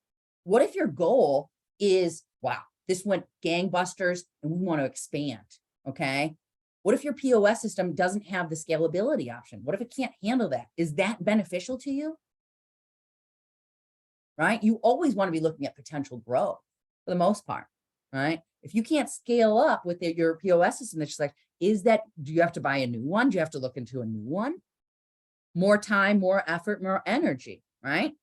What if your goal is, wow, this went gangbusters and we want to expand? Okay. What if your POS system doesn't have the scalability option? What if it can't handle that? Is that beneficial to you? Right? You always want to be looking at potential growth. For the most part, right? If you can't scale up with your POS system, that's just like, do you have to buy a new one? Do you have to look into a new one? More time, more effort, more energy, right?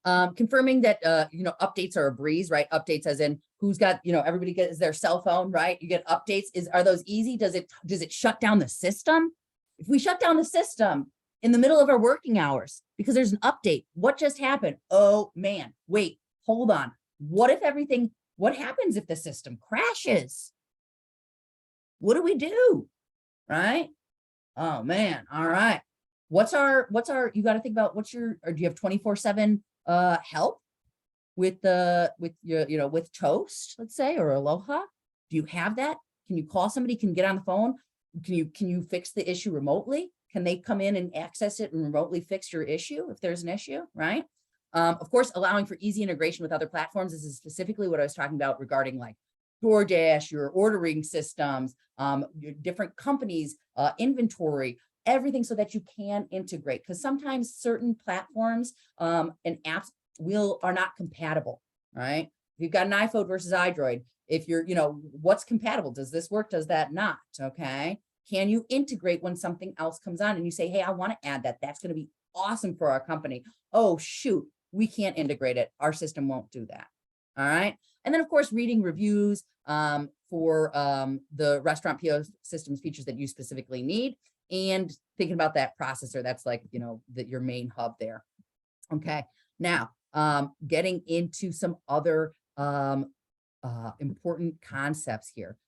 Confirming that, updates are a breeze, right? Updates as in who's got, everybody gets their cell phone, right? You get updates. Are those easy? Does it shut down the system? If we shut down the system in the middle of our working hours because there's an update, what just happened? Oh man, wait, hold on. What if everything What happens if the system crashes? What do we do? Right? Oh man. All right. You got to think about or do you have 24/7 help with your, with Toast, let's say, or Aloha? Do you have that? Can you call somebody? Can you get on the phone? Can you fix the issue remotely? Can they come in and access it and remotely fix your issue if there's an issue, right? Of course, allowing for easy integration with other platforms. This is specifically what I was talking about regarding like DoorDash, your ordering systems, your different companies, inventory, everything, so that you can integrate. Because sometimes certain platforms and apps are not compatible, right? If you've got an iPhone versus iDroid, if you're, what's compatible? Does this work? Does that not? Okay. Can you integrate when something else comes on and you say, hey, I want to add that. That's going to be awesome for our company. Oh, shoot, we can't integrate it. Our system won't do that. All right. And then, of course, reading reviews for the restaurant POS systems features that you specifically need, and thinking about that processor. That's like, your main hub there. Okay. Now, getting into some other important concepts here.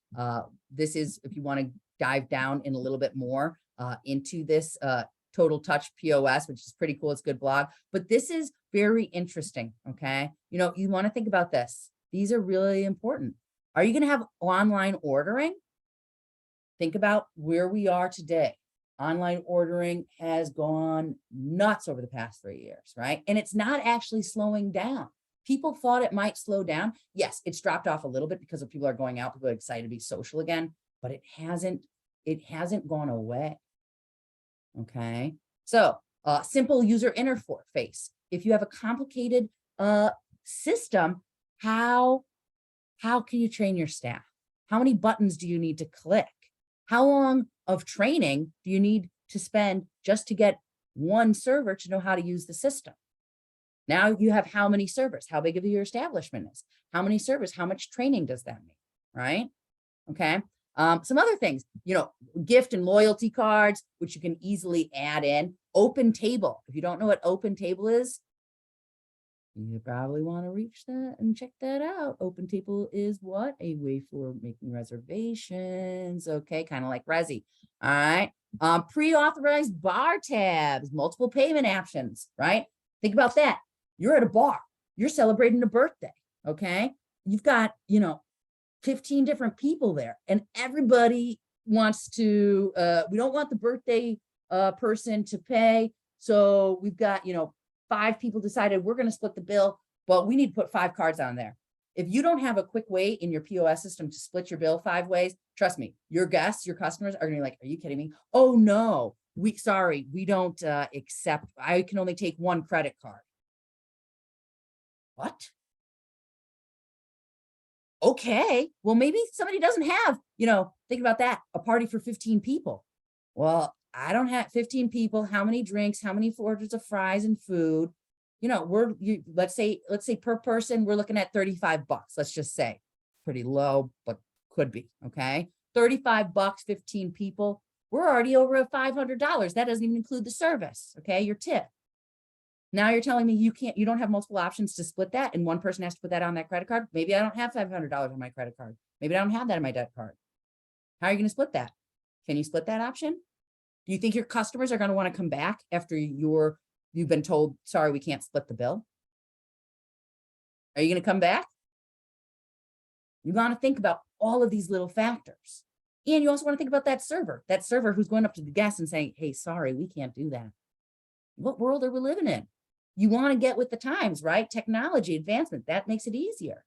This is, if you want to dive down in a little bit more into this Total Touch POS, which is pretty cool. It's a good blog, but this is very interesting. Okay. You want to think about this. These are really important. Are you going to have online ordering? Think about where we are today. Online ordering has gone nuts over the past 3 years, right? And it's not actually slowing down. People thought it might slow down. Yes, it's dropped off a little bit because of people are going out, people are excited to be social again, but it hasn't gone away. Okay. So simple user interface. If you have a complicated system, how can you train your staff? How many buttons do you need to click? How long of training do you need to spend just to get one server to know how to use the system? Now you have how many servers, how big of your establishment is, how many servers, how much training does that mean, right? Okay. Some other things, gift and loyalty cards, which you can easily add in. Open table. If you don't know what open table is, you probably want to reach that and check that out. Open table is what? A way for making reservations. Okay, kind of like Resi. All right. Pre-authorized bar tabs, multiple payment options, right? Think about that. You're at a bar. You're celebrating a birthday. Okay. You've got, 15 different people there, and everybody wants to, we don't want the birthday person to pay. So we've got, 5 people decided we're going to split the bill, but we need to put 5 cards on there. If you don't have a quick way in your POS system to split your bill 5 ways, trust me, your guests, your customers are going to be like, are you kidding me? Oh no, we don't accept, I can only take 1 credit card. What? Okay, well, maybe somebody doesn't have, think about that, a party for 15 people. Well, I don't have 15 people. How many drinks, how many orders of fries and food? Let's say per person, we're looking at $35. Let's just say pretty low, but could be. Okay. $35, 15 people. We're already over $500. That doesn't even include the service. Okay. Your tip. Now you're telling me you don't have multiple options to split that, and one person has to put that on that credit card. Maybe I don't have $500 on my credit card. Maybe I don't have that on my debit card. How are you going to split that? Can you split that option? Do you think your customers are going to want to come back after you've been told, sorry, we can't split the bill? Are you going to come back? You want to think about all of these little factors. And you also want to think about that server who's going up to the guests and saying, hey, sorry, we can't do that. What world are we living in? You want to get with the times, right? Technology advancement, that makes it easier.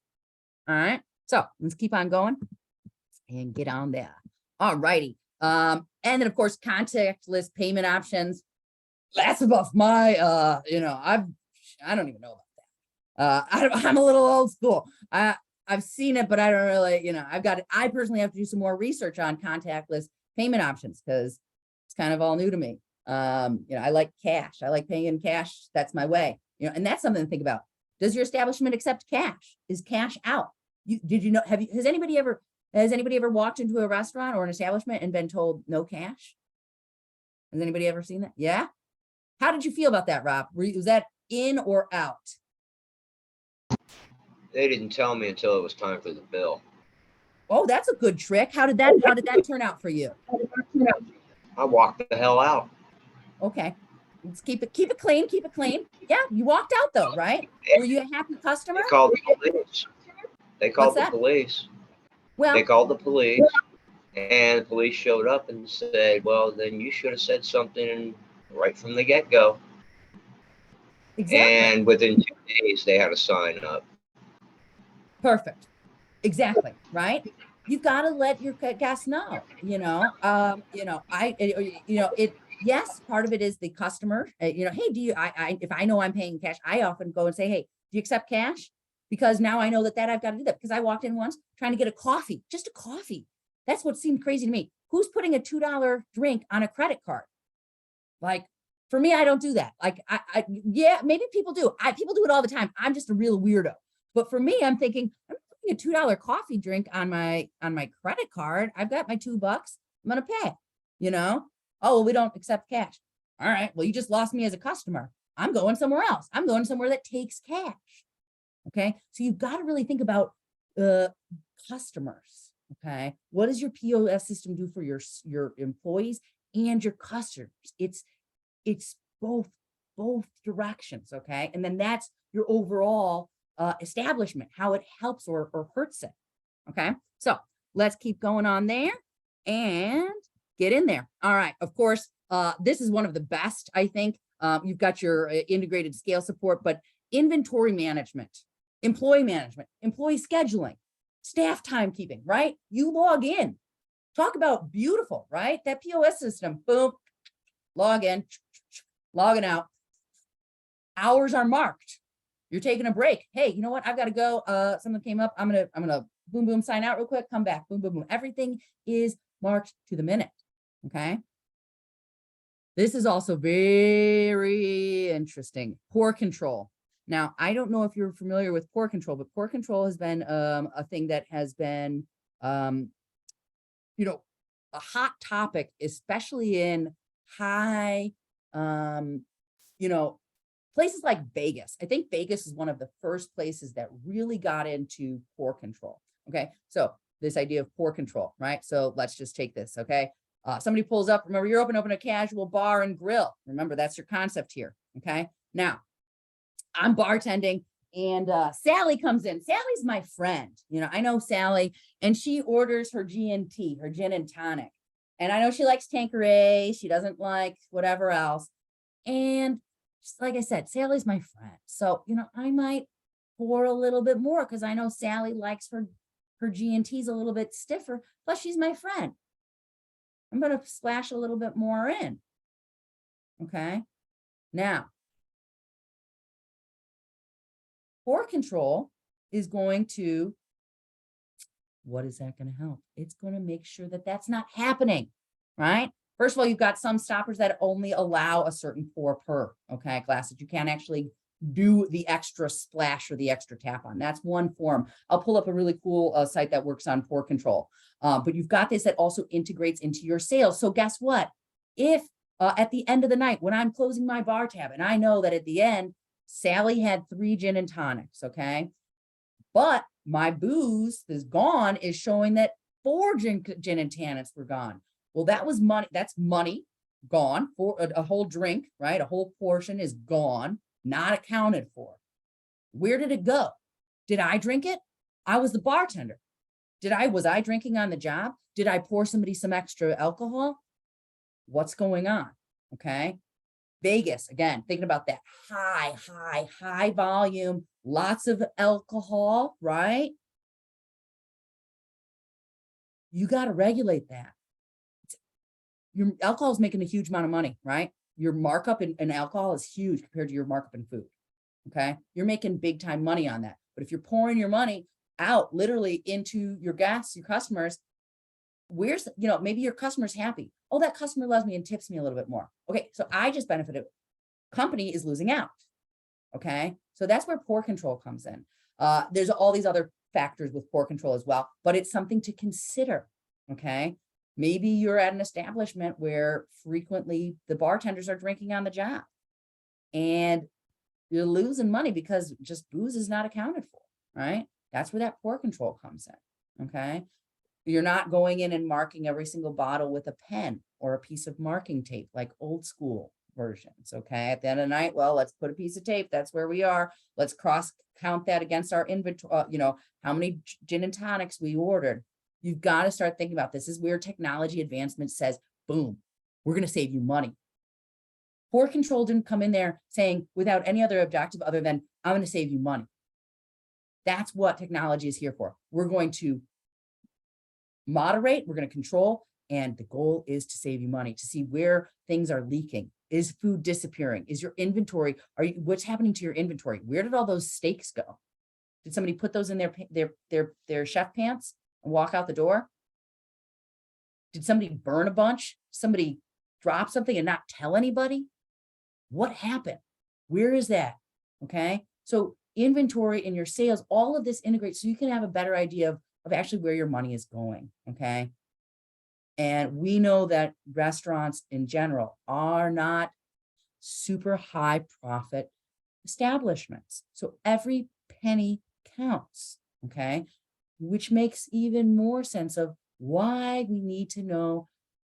All right. So let's keep on going and get on there. All righty. And then of course, contactless payment options. That's above my, I don't even know about that. I'm a little old school. I've seen it, but I don't really, I personally have to do some more research on contactless payment options because it's kind of all new to me. I like cash. I like paying in cash. That's my way, and that's something to think about. Does your establishment accept cash? Is cash out? Has anybody ever walked into a restaurant or an establishment and been told no cash? Has anybody ever seen that? Yeah. How did you feel about that, Rob? Was that in or out? They didn't tell me until it was time for the bill. Oh, that's a good trick. How did that turn out for you? I walked the hell out. Okay. Let's keep it clean, keep it clean. Yeah, you walked out though, right? Were you a happy customer? They called the police. They What's called the that? police. They Well, called the police, and the police showed up and said, "Well, then you should have said something right from the get-go." exactly. And within 2 days, they had a sign up. Perfect. Exactly, right? You've got to let your guests know, yes, part of it is the customer, hey, if I know I'm paying cash, I often go and say, hey, do you accept cash? Because now I know that I've got to do that, because I walked in once trying to get a coffee, just a coffee. That's what seemed crazy to me. Who's putting a $2 drink on a credit card? Like, for me, I don't do that. Like, yeah, maybe people do. People do it all the time. I'm just a real weirdo. But for me, I'm thinking, I'm putting a $2 coffee drink on my credit card. I've got my $2. I'm gonna pay. You know? Oh, well, we don't accept cash. All right. Well, you just lost me as a customer. I'm going somewhere else. I'm going somewhere that takes cash. Okay. So you've got to really think about uh customers. Okay. What does your POS system do for your employees and your customers? It's both directions. Okay. And then that's your overall establishment, how it helps or hurts it. Okay. So let's keep going on there and get in there. All right. Of course, this is one of the best, I think. You've got your integrated scale support, but inventory management, employee management, employee scheduling, staff timekeeping, right? You log in. Talk about beautiful, right? That POS system, boom, log in, logging out. Hours are marked. You're taking a break. Hey, you know what? I've got to go. Something came up. I'm gonna boom, boom, sign out real quick, come back, boom, boom, boom. Everything is marked to the minute. Okay. This is also very interesting. Pour control. Now, I don't know if you're familiar with pour control, but pour control has been a thing that has been um, a hot topic, especially in high, um, places like Vegas. I think Vegas is one of the first places that really got into pour control. Okay. So this idea of pour control, right? So let's just take this. Okay. Somebody pulls up. Remember, you're open a casual bar and grill. Remember, that's your concept here. Okay. Now, I'm bartending and Sally comes in. Sally's my friend. I know Sally, and she orders her G&T, her gin and tonic. And I know she likes Tanqueray. She doesn't like whatever else. And just like I said, Sally's my friend. So, I might pour a little bit more because I know Sally likes her G&Ts a little bit stiffer. Plus, she's my friend. I'm going to splash a little bit more in. Okay. Now, pour control is going to, what is that going to help? It's going to make sure that that's not happening, right? First of all, you've got some stoppers that only allow a certain pour per, okay, glasses. You can't actually do the extra splash or the extra tap on. That's one form. I'll pull up a really cool site that works on pour control. But you've got this that also integrates into your sales. So guess what? If at the end of the night, when I'm closing my bar tab, and I know that at the end, Sally had 3 gin and tonics, okay? But my booze is gone is showing that 4 gin and tonics were gone. Well, that was money. That's money gone for a whole drink, right? A whole portion is gone, not accounted for. Where did it go? Did I drink it? I was the bartender. Was I drinking on the job? Did I pour somebody some extra alcohol? What's going on? Okay. Vegas, again, thinking about that high volume, lots of alcohol, right? You got to regulate that. Your alcohol is making a huge amount of money, right? Your markup in alcohol is huge compared to your markup in food. Okay. You're making big time money on that. But if you're pouring your money out literally into your guests, your customers, maybe your customer's happy. Oh, that customer loves me and tips me a little bit more. Okay. So I just benefited. Company is losing out. Okay. So that's where pour control comes in. There's all these other factors with pour control as well, but it's something to consider. Okay. Maybe you're at an establishment where frequently the bartenders are drinking on the job and you're losing money because just booze is not accounted for. right? That's where that pour control comes in, okay? You're not going in and marking every single bottle with a pen or a piece of marking tape like old school versions, okay? At the end of the night, well, let's put a piece of tape. That's where we are. Let's cross count that against our inventory, how many gin and tonics we ordered. You've got to start thinking about this. This is where technology advancement says, boom, we're going to save you money. Pour control didn't come in there saying without any other objective other than I'm going to save you money. That's what technology is here for. We're going to moderate, we're going to control, and the goal is to save you money, to see where things are leaking. Is food disappearing? Is your inventory, what's happening to your inventory? Where did all those steaks go? Did somebody put those in their chef pants and walk out the door? Did somebody burn a bunch? Somebody drop something and not tell anybody? What happened? Where is that? Okay. So inventory and your sales, all of this integrates so you can have a better idea of actually where your money is going. Okay. And we know that restaurants in general are not super high profit establishments. So every penny counts. Okay. Which makes even more sense of why we need to know,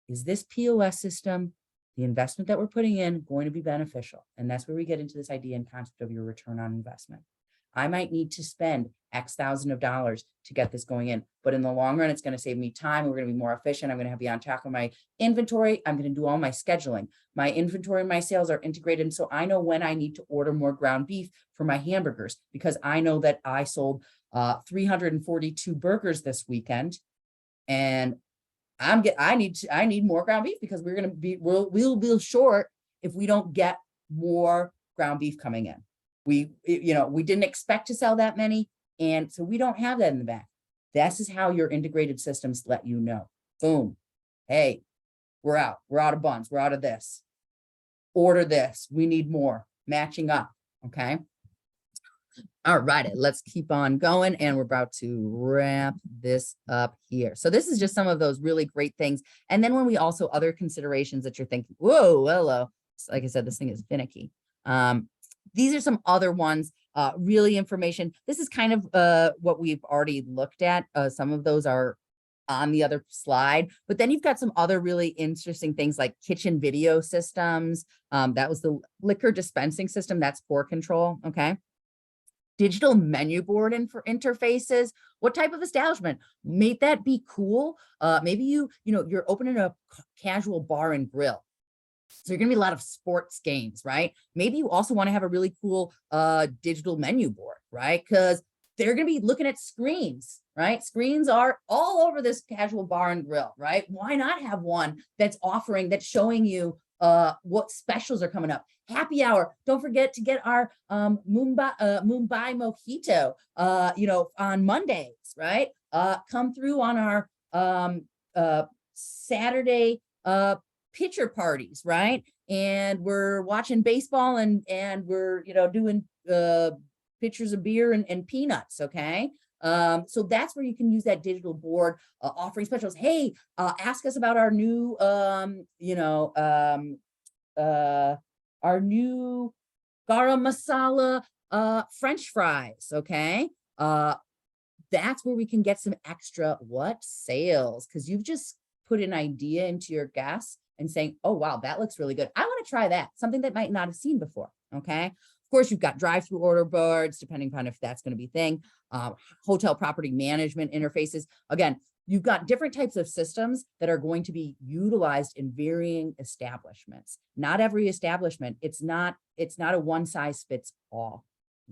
is this POS system, the investment that we're putting in, going to be beneficial? And that's where we get into this idea and concept of your return on investment. I might need to spend X thousand of dollars to get this going in, but in the long run, it's going to save me time. We're going to be more efficient. I'm going to be on top of my inventory. I'm going to do all my scheduling. My inventory and my sales are integrated. And so I know when I need to order more ground beef for my hamburgers, because I know that I sold 342 burgers this weekend. And I need more ground beef because we'll be short if we don't get more ground beef coming in. We didn't expect to sell that many, and so we don't have that in the back. This is how your integrated systems let you know. Boom. Hey, we're out of buns. We're out of this. Order this. We need more. Matching up. Okay. All right, let's keep on going, and we're about to wrap this up here. So this is just some of those really great things. And then when we also other considerations that you're thinking, whoa, hello. Like I said, this thing is finicky. These are some other ones, really information. This is kind of what we've already looked at. Some of those are on the other slide, but then you've got some other really interesting things like kitchen video systems. That was the liquor dispensing system. That's pour control. Okay. Digital menu board interfaces. What type of establishment? Make that be cool. Maybe you're opening a casual bar and grill. So you're gonna be a lot of sports games, right? Maybe you also want to have a really cool digital menu board, right? Because they're gonna be looking at screens, right? Screens are all over this casual bar and grill, right? Why not have one that's showing you what specials are coming up? Happy hour. Don't forget to get our Mumbai mojito on Mondays, right? Come through on our Saturday pitcher parties, right? And we're watching baseball and we're doing pitchers of beer and peanuts. Okay. So that's where you can use that digital board, offering specials. Hey, ask us about our new our new garam masala French fries. Okay. That's where we can get some extra sales, because you've just put an idea into your guests and saying, oh, wow, that looks really good. I want to try that. Something that might not have seen before. Okay. Of course, you've got drive-through order boards, depending upon if that's going to be a thing. Hotel property management interfaces. Again, you've got different types of systems that are going to be utilized in varying establishments. Not every establishment, it's not a one size fits all.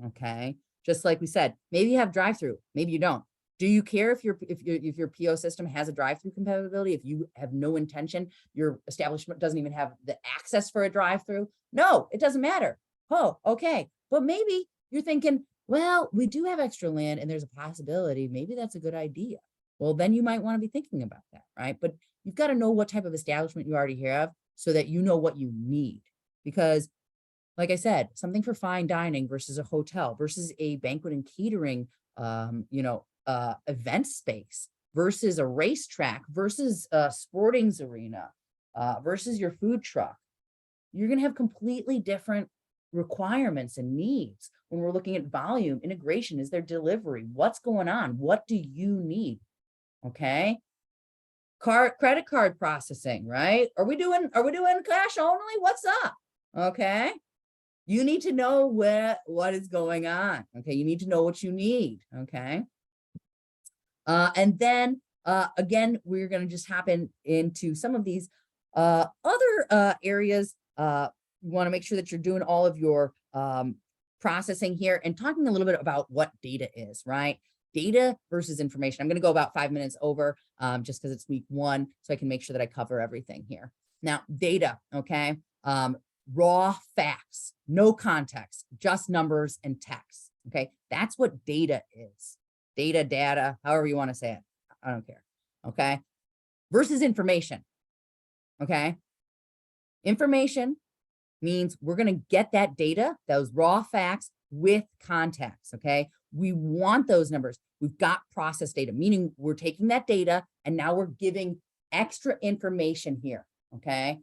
Okay. Just like we said, maybe you have drive-through, maybe you don't. Do you care if your PO system has a drive-through compatibility? If you have no intention, your establishment doesn't even have the access for a drive-through? No, it doesn't matter. Oh, okay. But maybe you're thinking, well, we do have extra land and there's a possibility. Maybe that's a good idea. Well, then you might want to be thinking about that, right? But you've got to know what type of establishment you already have so that you know what you need. Because like I said, something for fine dining versus a hotel versus a banquet and catering, event space versus a racetrack versus a sportings arena versus your food truck. You're going to have completely different requirements and needs. When we're looking at volume, integration, is there delivery? What's going on? What do you need? Okay. Credit card processing, right? Are we doing cash only? What's up? Okay. You need to know what is going on. Okay. You need to know what you need. Okay. And then again, we're going to just hop into some of these other areas. You want to make sure that you're doing all of your processing here and talking a little bit about what data is, right? Data versus information. I'm going to go about 5 minutes over just because it's week 1, so I can make sure that I cover everything here. Now, data, okay? Raw facts, no context, just numbers and text, okay? That's what data is. Data, however you want to say it. I don't care, okay? Versus information, okay? Information means we're going to get that data, those raw facts with context, okay? We want those numbers. We've got process data, meaning we're taking that data and now we're giving extra information here, okay?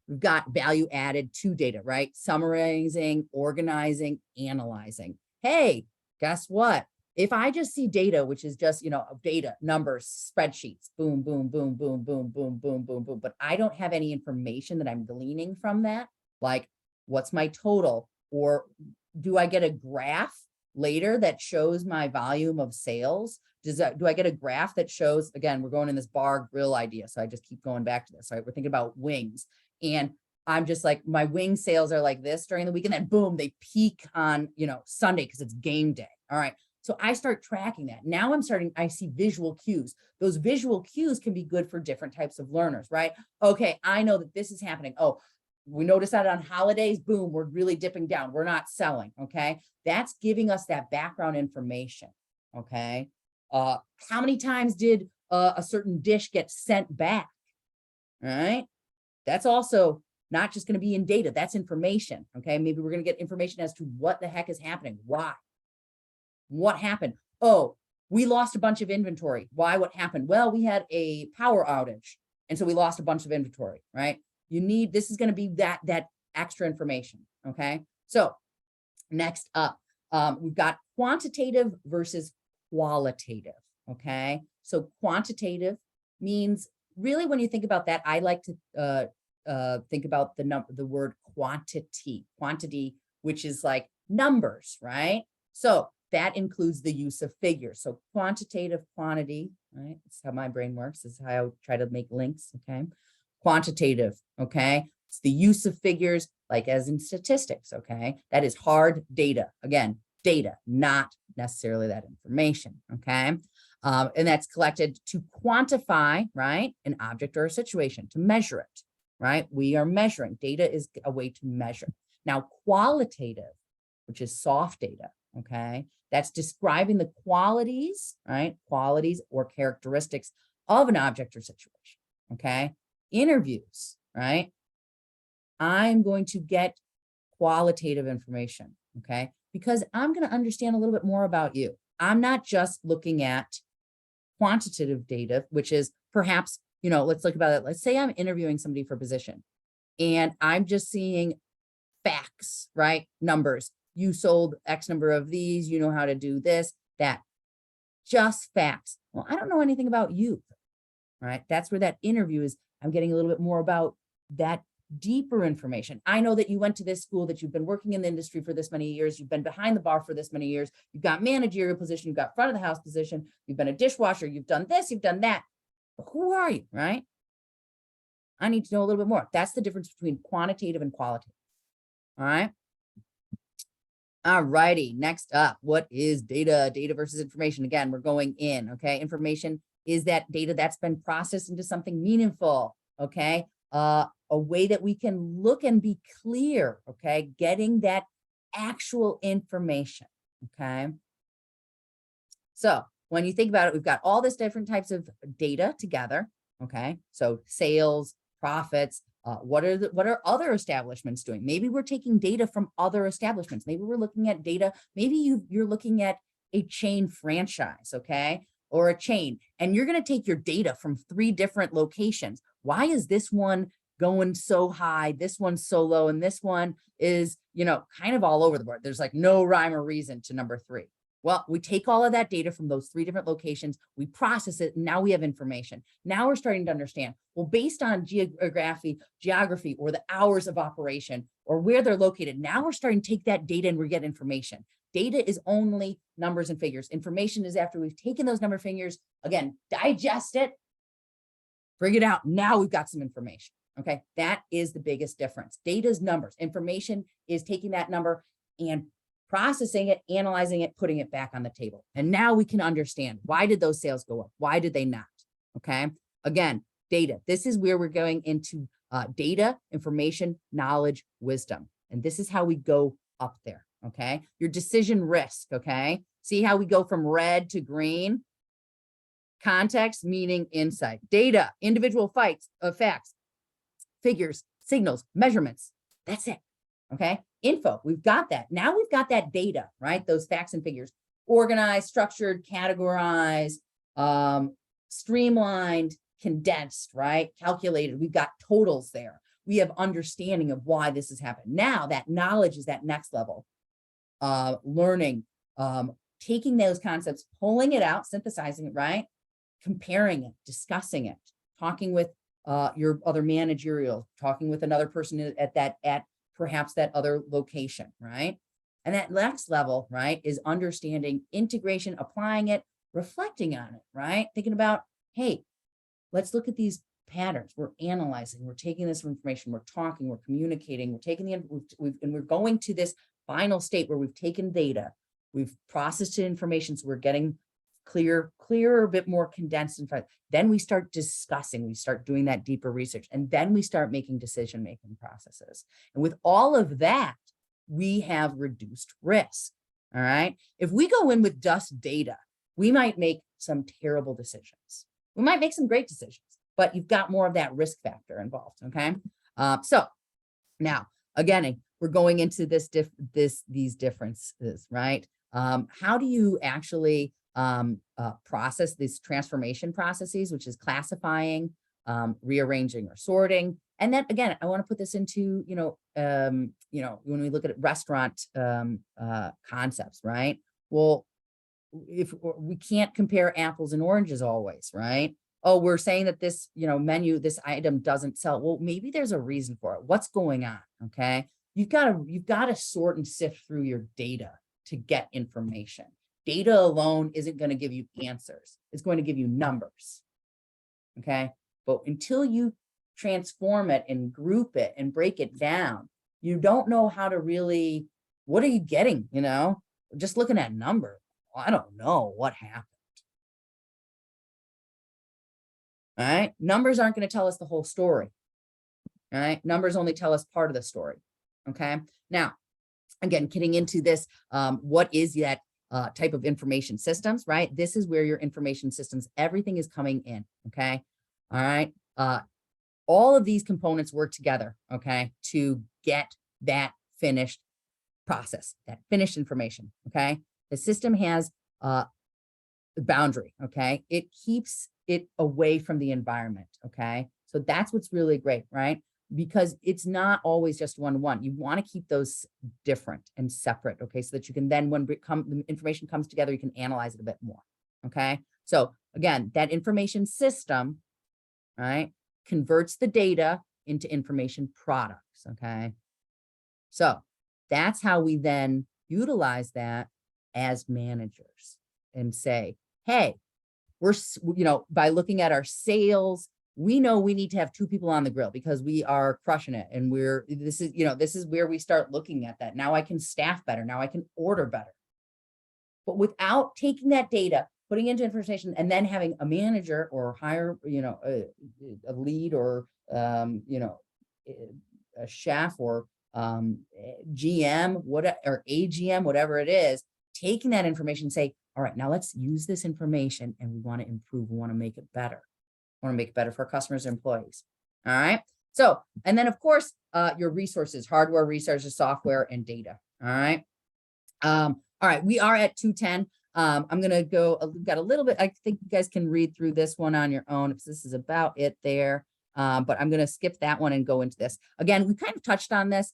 We've got value added to data, right? Summarizing, organizing, analyzing. Hey, guess what? If I just see data, which is just, data, numbers, spreadsheets, boom, boom, boom, boom, boom, boom, boom, boom, boom, but I don't have any information that I'm gleaning from that, like what's my total, or do I get a graph later that shows my volume of sales? Do I get a graph that shows, again, we're going in this bar grill idea, so I just keep going back to this, right? We're thinking about wings, and I'm just like, my wing sales are like this during the week, and then boom, they peak on, Sunday because it's game day. All right. So I start tracking that. Now I see visual cues. Those visual cues can be good for different types of learners, right? Okay, I know that this is happening. Oh, we notice that on holidays, boom, we're really dipping down. We're not selling, okay? That's giving us that background information, okay? How many times did a certain dish get sent back, all right? That's also not just gonna be in data, that's information, okay? Maybe we're gonna get information as to what the heck is happening, why? What happened? Oh, we lost a bunch of inventory. Why? What happened? Well, we had a power outage, and so we lost a bunch of inventory, right? This is going to be that extra information, okay? So next up, we've got quantitative versus qualitative, okay? So quantitative means, really, when you think about that, I like to think about the word quantity, which is like numbers, right? So that includes the use of figures. So quantitative, quantity, right? That's how my brain works. This is how I try to make links, okay? Quantitative, okay? It's the use of figures, like as in statistics, okay? That is hard data. Again, data, not necessarily that information, okay? And that's collected to quantify, right? An object or a situation, to measure it, right? We are measuring. Data is a way to measure. Now, qualitative, which is soft data, okay? That's describing the qualities, right? Qualities or characteristics of an object or situation, okay? Interviews, right? I'm going to get qualitative information, okay? Because I'm going to understand a little bit more about you. I'm not just looking at quantitative data, which is perhaps, let's look about it. Let's say I'm interviewing somebody for a position and I'm just seeing facts, right? Numbers. You sold X number of these, you know how to do this, that, just facts. Well, I don't know anything about you, right? That's where that interview is. I'm getting a little bit more about that deeper information. I know that you went to this school, that you've been working in the industry for this many years, you've been behind the bar for this many years, you've got managerial position, you've got front of the house position, you've been a dishwasher, you've done this, you've done that. But who are you, right? I need to know a little bit more. That's the difference between quantitative and qualitative, all right? All righty, next up, what is data? Data versus information. Again, we're going in, okay? Information is that data that's been processed into something meaningful, okay? A way that we can look and be clear, okay? Getting that actual information, okay? So when you think about it, we've got all this different types of data together, okay? So sales, profits, what are other establishments doing? Maybe we're taking data from other establishments. Maybe we're looking at data. Maybe you're looking at a chain franchise, okay? Or a chain, and you're going to take your data from 3 different locations. Why is this one going so high, this one's so low, and this one is, kind of all over the board. There's like no rhyme or reason to number 3. Well, we take all of that data from those 3 different locations, we process it, and now we have information. Now we're starting to understand, well, based on geography, or the hours of operation, or where they're located, now we're starting to take that data and we get information. Data is only numbers and figures. Information is after we've taken those number figures, again, digest it, bring it out. Now we've got some information. Okay, that is the biggest difference. Data is numbers. Information is taking that number and processing it, analyzing it, putting it back on the table. And now we can understand, why did those sales go up? Why did they not? Okay, again, data. This is where we're going into data, information, knowledge, wisdom. And this is how we go up there. Okay, your decision risk. Okay, see how we go from red to green? Context, meaning, insight. Data, individual facts, figures, signals, measurements. That's it. Okay, info, we've got that. Now we've got that data, right? Those facts and figures, organized, structured, categorized, streamlined, condensed, right? Calculated. We've got totals there. We have understanding of why this has happened. Now that knowledge is that next level. Learning, taking those concepts, pulling it out, synthesizing it, right? Comparing it, discussing it, talking with your other managerial, talking with another person at perhaps that other location, right? And that next level, right, is understanding integration, applying it, reflecting on it, right? Thinking about, hey, let's look at these patterns. We're analyzing, we're taking this information, we're talking, we're communicating, we're taking and we're going to this final state where we've taken data, we've processed information, so we're getting clearer, a bit more condensed in front. Then we start discussing, we start doing that deeper research, and then we start making decision-making processes. And with all of that, we have reduced risk. All right. If we go in with just data, we might make some terrible decisions. We might make some great decisions, but you've got more of that risk factor involved. Okay. So now, again, we're going into these differences, right? How do you actually process these transformation processes, which is classifying, rearranging or sorting? And then again, I want to put this into, when we look at restaurant concepts, right? Well, if we can't compare apples and oranges always, right? Oh, we're saying that this, menu, this item doesn't sell. Well, maybe there's a reason for it. What's going on? Okay. You've got to sort and sift through your data to get information. Data alone isn't going to give you answers. It's going to give you numbers. Okay. But until you transform it and group it and break it down, you don't know how to really, what are you getting? Just looking at number. Well, I don't know what happened. All right. Numbers aren't going to tell us the whole story. All right. Numbers only tell us part of the story. Okay. Now, again, getting into this, what is that type of information systems, right? This is where your information systems, everything is coming in. Okay. All right. All of these components work together, okay, to get that finished process, that finished information. Okay. The system has a boundary. Okay. It keeps it away from the environment. Okay. So that's what's really great, right? Because it's not always just one-to-one. You want to keep those different and separate, okay? So that you can then, when the information comes together, you can analyze it a bit more, okay? So again, that information system, right, converts the data into information products, okay? So that's how we then utilize that as managers and say, hey, we're, by looking at our sales, we know we need to have 2 people on the grill because we are crushing it. And this is where we start looking at that. Now I can staff better. Now I can order better. But without taking that data, putting into information, and then having a manager or hire, a lead or, a chef or GM, or AGM, whatever it is, taking that information and say, all right, now let's use this information and we want to improve. We want to make it better. Want to make it better for our customers and employees. All right. So, and then of course, your resources, hardware, resources, software, and data. All right. All right. We are at 2:10. I'm going to go, we've got a little bit, I think you guys can read through this one on your own. If this is about it there. but I'm going to skip that one and go into this. Again, we kind of touched on this.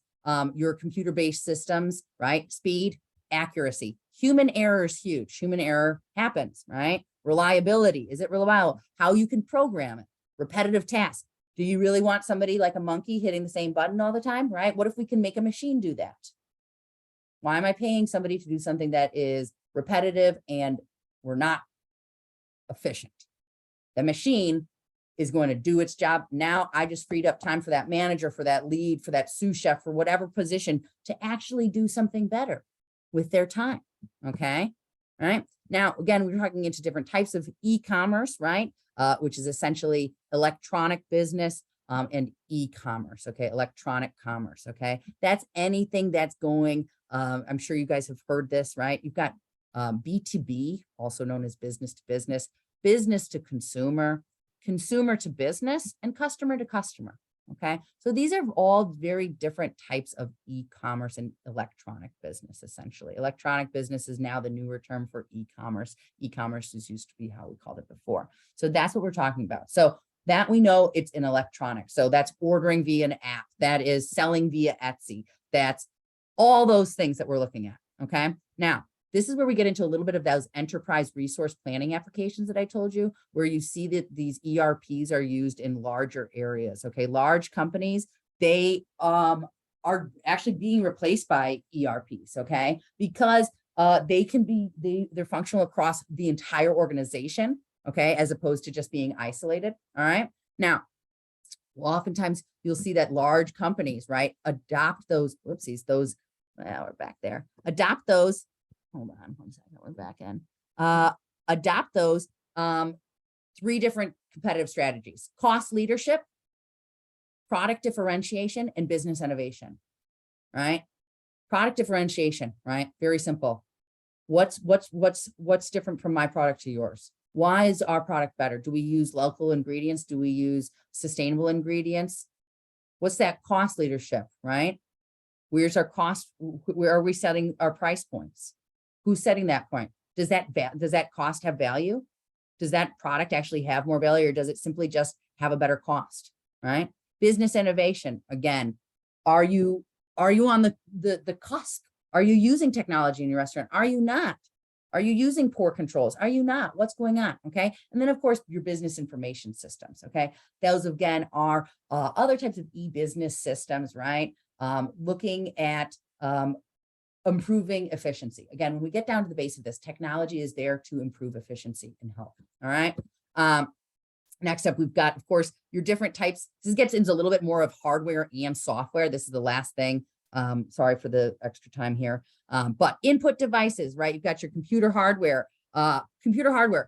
Your computer-based systems, right? Speed, accuracy. Human error is huge. Human error happens, right? Reliability. Is it reliable? How you can program it. Repetitive tasks. Do you really want somebody like a monkey hitting the same button all the time, right? What if we can make a machine do that? Why am I paying somebody to do something that is repetitive and we're not efficient? The machine is going to do its job. Now I just freed up time for that manager, for that lead, for that sous chef, for whatever position to actually do something better with their time. Okay. All right. Now, again, we're talking into different types of e-commerce, right? Which is essentially electronic business and e-commerce. Okay. Electronic commerce. Okay. That's anything that's going, I'm sure you guys have heard this, right? You've got B2B, also known as business to business, business to consumer, consumer to business, and customer to customer. Okay, so these are all very different types of e-commerce and electronic business. Essentially, electronic business is now the newer term for e-commerce. E-commerce is used to be how we called it before. So that's what we're talking about. So that we know it's in electronic. So that's ordering via an app. That is selling via Etsy. That's all those things that we're looking at. Okay, now this is where we get into a little bit of those enterprise resource planning applications that I told you, where you see that these ERPs are used in larger areas. Okay, large companies, they are actually being replaced by ERPs. Okay, because they can be they're functional across the entire organization. Okay, as opposed to just being isolated. All right, now oftentimes you'll see that large companies, right, adopt those. Whoopsies, those. Well, we're back there. Adopt those. Hold on 1 second, we're back in. Adopt those 3 different competitive strategies: cost leadership, product differentiation, and business innovation, right? Product differentiation, right? Very simple. What's different from my product to yours? Why is our product better? Do we use local ingredients? Do we use sustainable ingredients? What's that cost leadership, right? Where's our cost? Where are we setting our price points? Who's setting that point? Does that cost have value? Does that product actually have more value, or does it simply just have a better cost, right? Business innovation, again, are you on the cusp? Are you using technology in your restaurant? Are you not? Are you using poor controls? Are you not? What's going on? Okay. And then of course, your business information systems. Okay. Those again are other types of e-business systems, right? Looking at improving efficiency. Again, when we get down to the base of this, technology is there to improve efficiency and help. All right. Next up, we've got, of course, your different types. This gets into a little bit more of hardware and software. This is the last thing. Sorry for the extra time here. But input devices, right? You've got your computer hardware,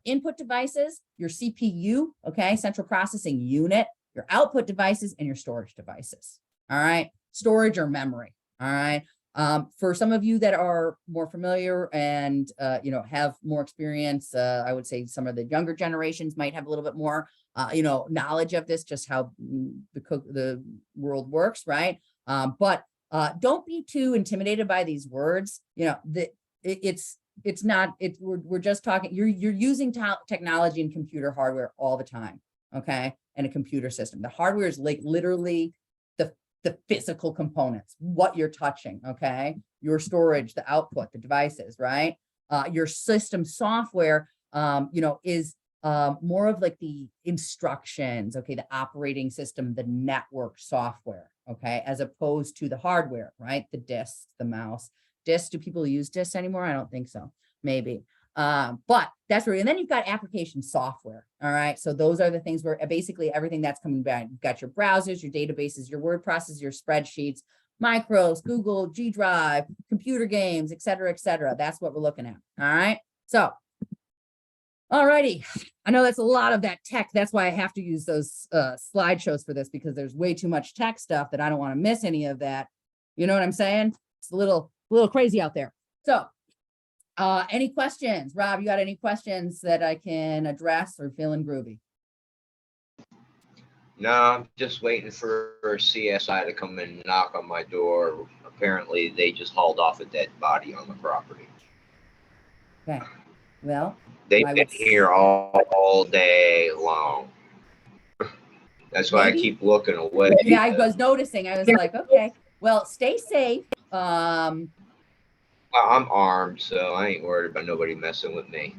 input devices, your CPU, okay, central processing unit, your output devices, and your storage devices. All right. Storage or memory. All right. For some of you that are more familiar and, have more experience, I would say some of the younger generations might have a little bit more, knowledge of this, just how the world works, right? But don't be too intimidated by these words. We're just talking, you're using technology and computer hardware all the time, okay? And a computer system. The hardware is like literally the physical components, what you're touching, okay? Your storage, the output, the devices, right? Your system software, is more of like the instructions, okay? The operating system, the network software, okay? As opposed to the hardware, right? The discs, the mouse. Discs, do people use discs anymore? I don't think so, maybe. But that's where, and then you've got application software. All right. So those are the things where basically everything that's coming back. You've got your browsers, your databases, your word processors, your spreadsheets, Micros, Google, G Drive, computer games, et cetera, et cetera. That's what we're looking at. All right. So, all righty. I know that's a lot of that tech. That's why I have to use those slideshows for this, because there's way too much tech stuff that I don't want to miss any of that. You know what I'm saying? It's a little crazy out there. So, any questions? Rob, you got any questions that I can address, or feeling groovy? No, I'm just waiting for CSI to come and knock on my door. Apparently, they just hauled off a dead body on the property. Okay. Well, they've been here all day long. That's why I Maybe. keep looking away. Yeah, I was noticing. I was like, okay, well, stay safe. Well, I'm armed, so I ain't worried about nobody messing with me.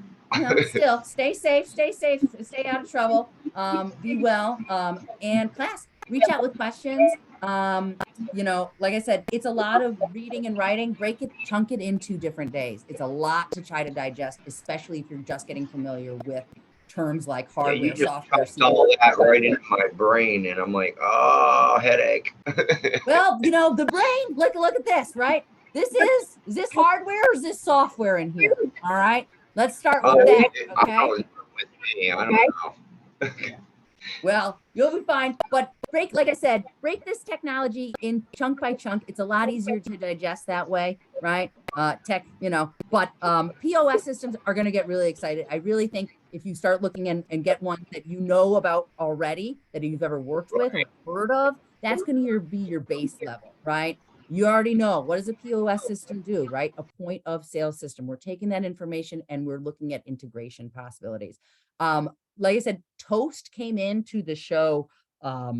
Still stay safe, stay out of trouble. Be well. And class, reach out with questions. Like I said, it's a lot of reading and writing. Break it, chunk it into different days. It's a lot to try to digest, especially if you're just getting familiar with terms like Yeah, you hardware, just software. pumped all that right into my brain, and I'm like, oh, headache. Well, the brain, look at this, right? Is this hardware or is this software in here? All right. Let's start with that. Okay. With me, I don't know. Well, you'll be fine. But like I said, break this technology in chunk by chunk. It's a lot easier to digest that way, right? But POS systems are going to get really excited. I really think if you start looking and get one that you know about already, that you've ever worked with or heard of, that's going to be your base level, right? You already know, what does a POS system do, right? A point of sale system. We're taking that information and we're looking at integration possibilities. Like I said, Toast came into the show. I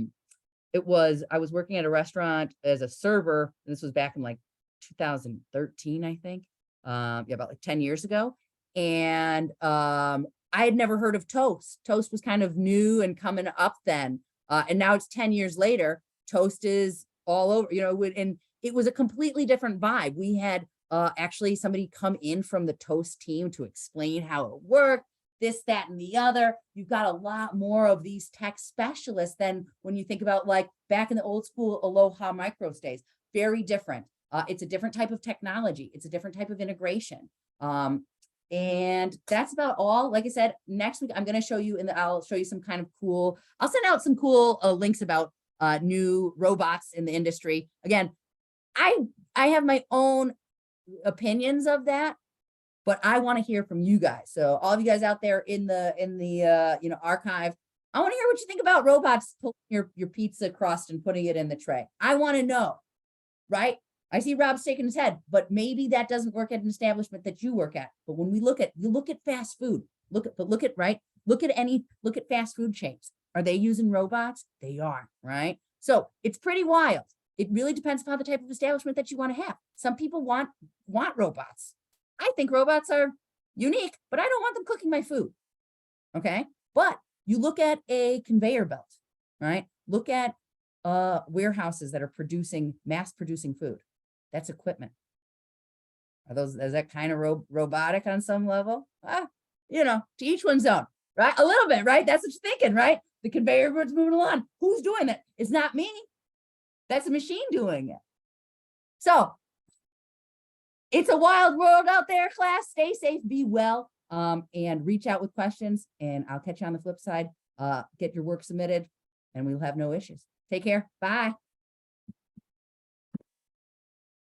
was working at a restaurant as a server. This was back in like 2013, I think. About like 10 years ago. And I had never heard of Toast. Toast was kind of new and coming up then. And now it's 10 years later. Toast is all over, and it was a completely different vibe. We had actually somebody come in from the Toast team to explain how it worked, this, that, and the other. You've got a lot more of these tech specialists than when you think about like back in the old school Aloha Micros days. Very different. It's a different type of technology. It's a different type of integration. And that's about all. Like I said, next week I'm going to show you, I'll show you some kind of cool, I'll send out some cool links about new robots in the industry. Again, I have my own opinions of that, but I want to hear from you guys. So all of you guys out there in the archive, I want to hear what you think about robots pulling your pizza crust and putting it in the tray. I want to know, right? I see Rob shaking his head, but maybe that doesn't work at an establishment that you work at. But when you look at fast food, look at fast food chains. Are they using robots? They are, right? So it's pretty wild. It really depends upon the type of establishment that you want to have. Some people want robots. I think robots are unique, but I don't want them cooking my food. Okay. But you look at a conveyor belt, right? Look at warehouses that are mass producing food. That's equipment. Is that kind of robotic on some level? To each one's own, right? A little bit, right? That's what you're thinking, right? The conveyor belt's moving along. Who's doing it? It's not me. That's a machine doing it. So it's a wild world out there, class. Stay safe, be well, and reach out with questions. And I'll catch you on the flip side. Get your work submitted, and we'll have no issues. Take care. Bye.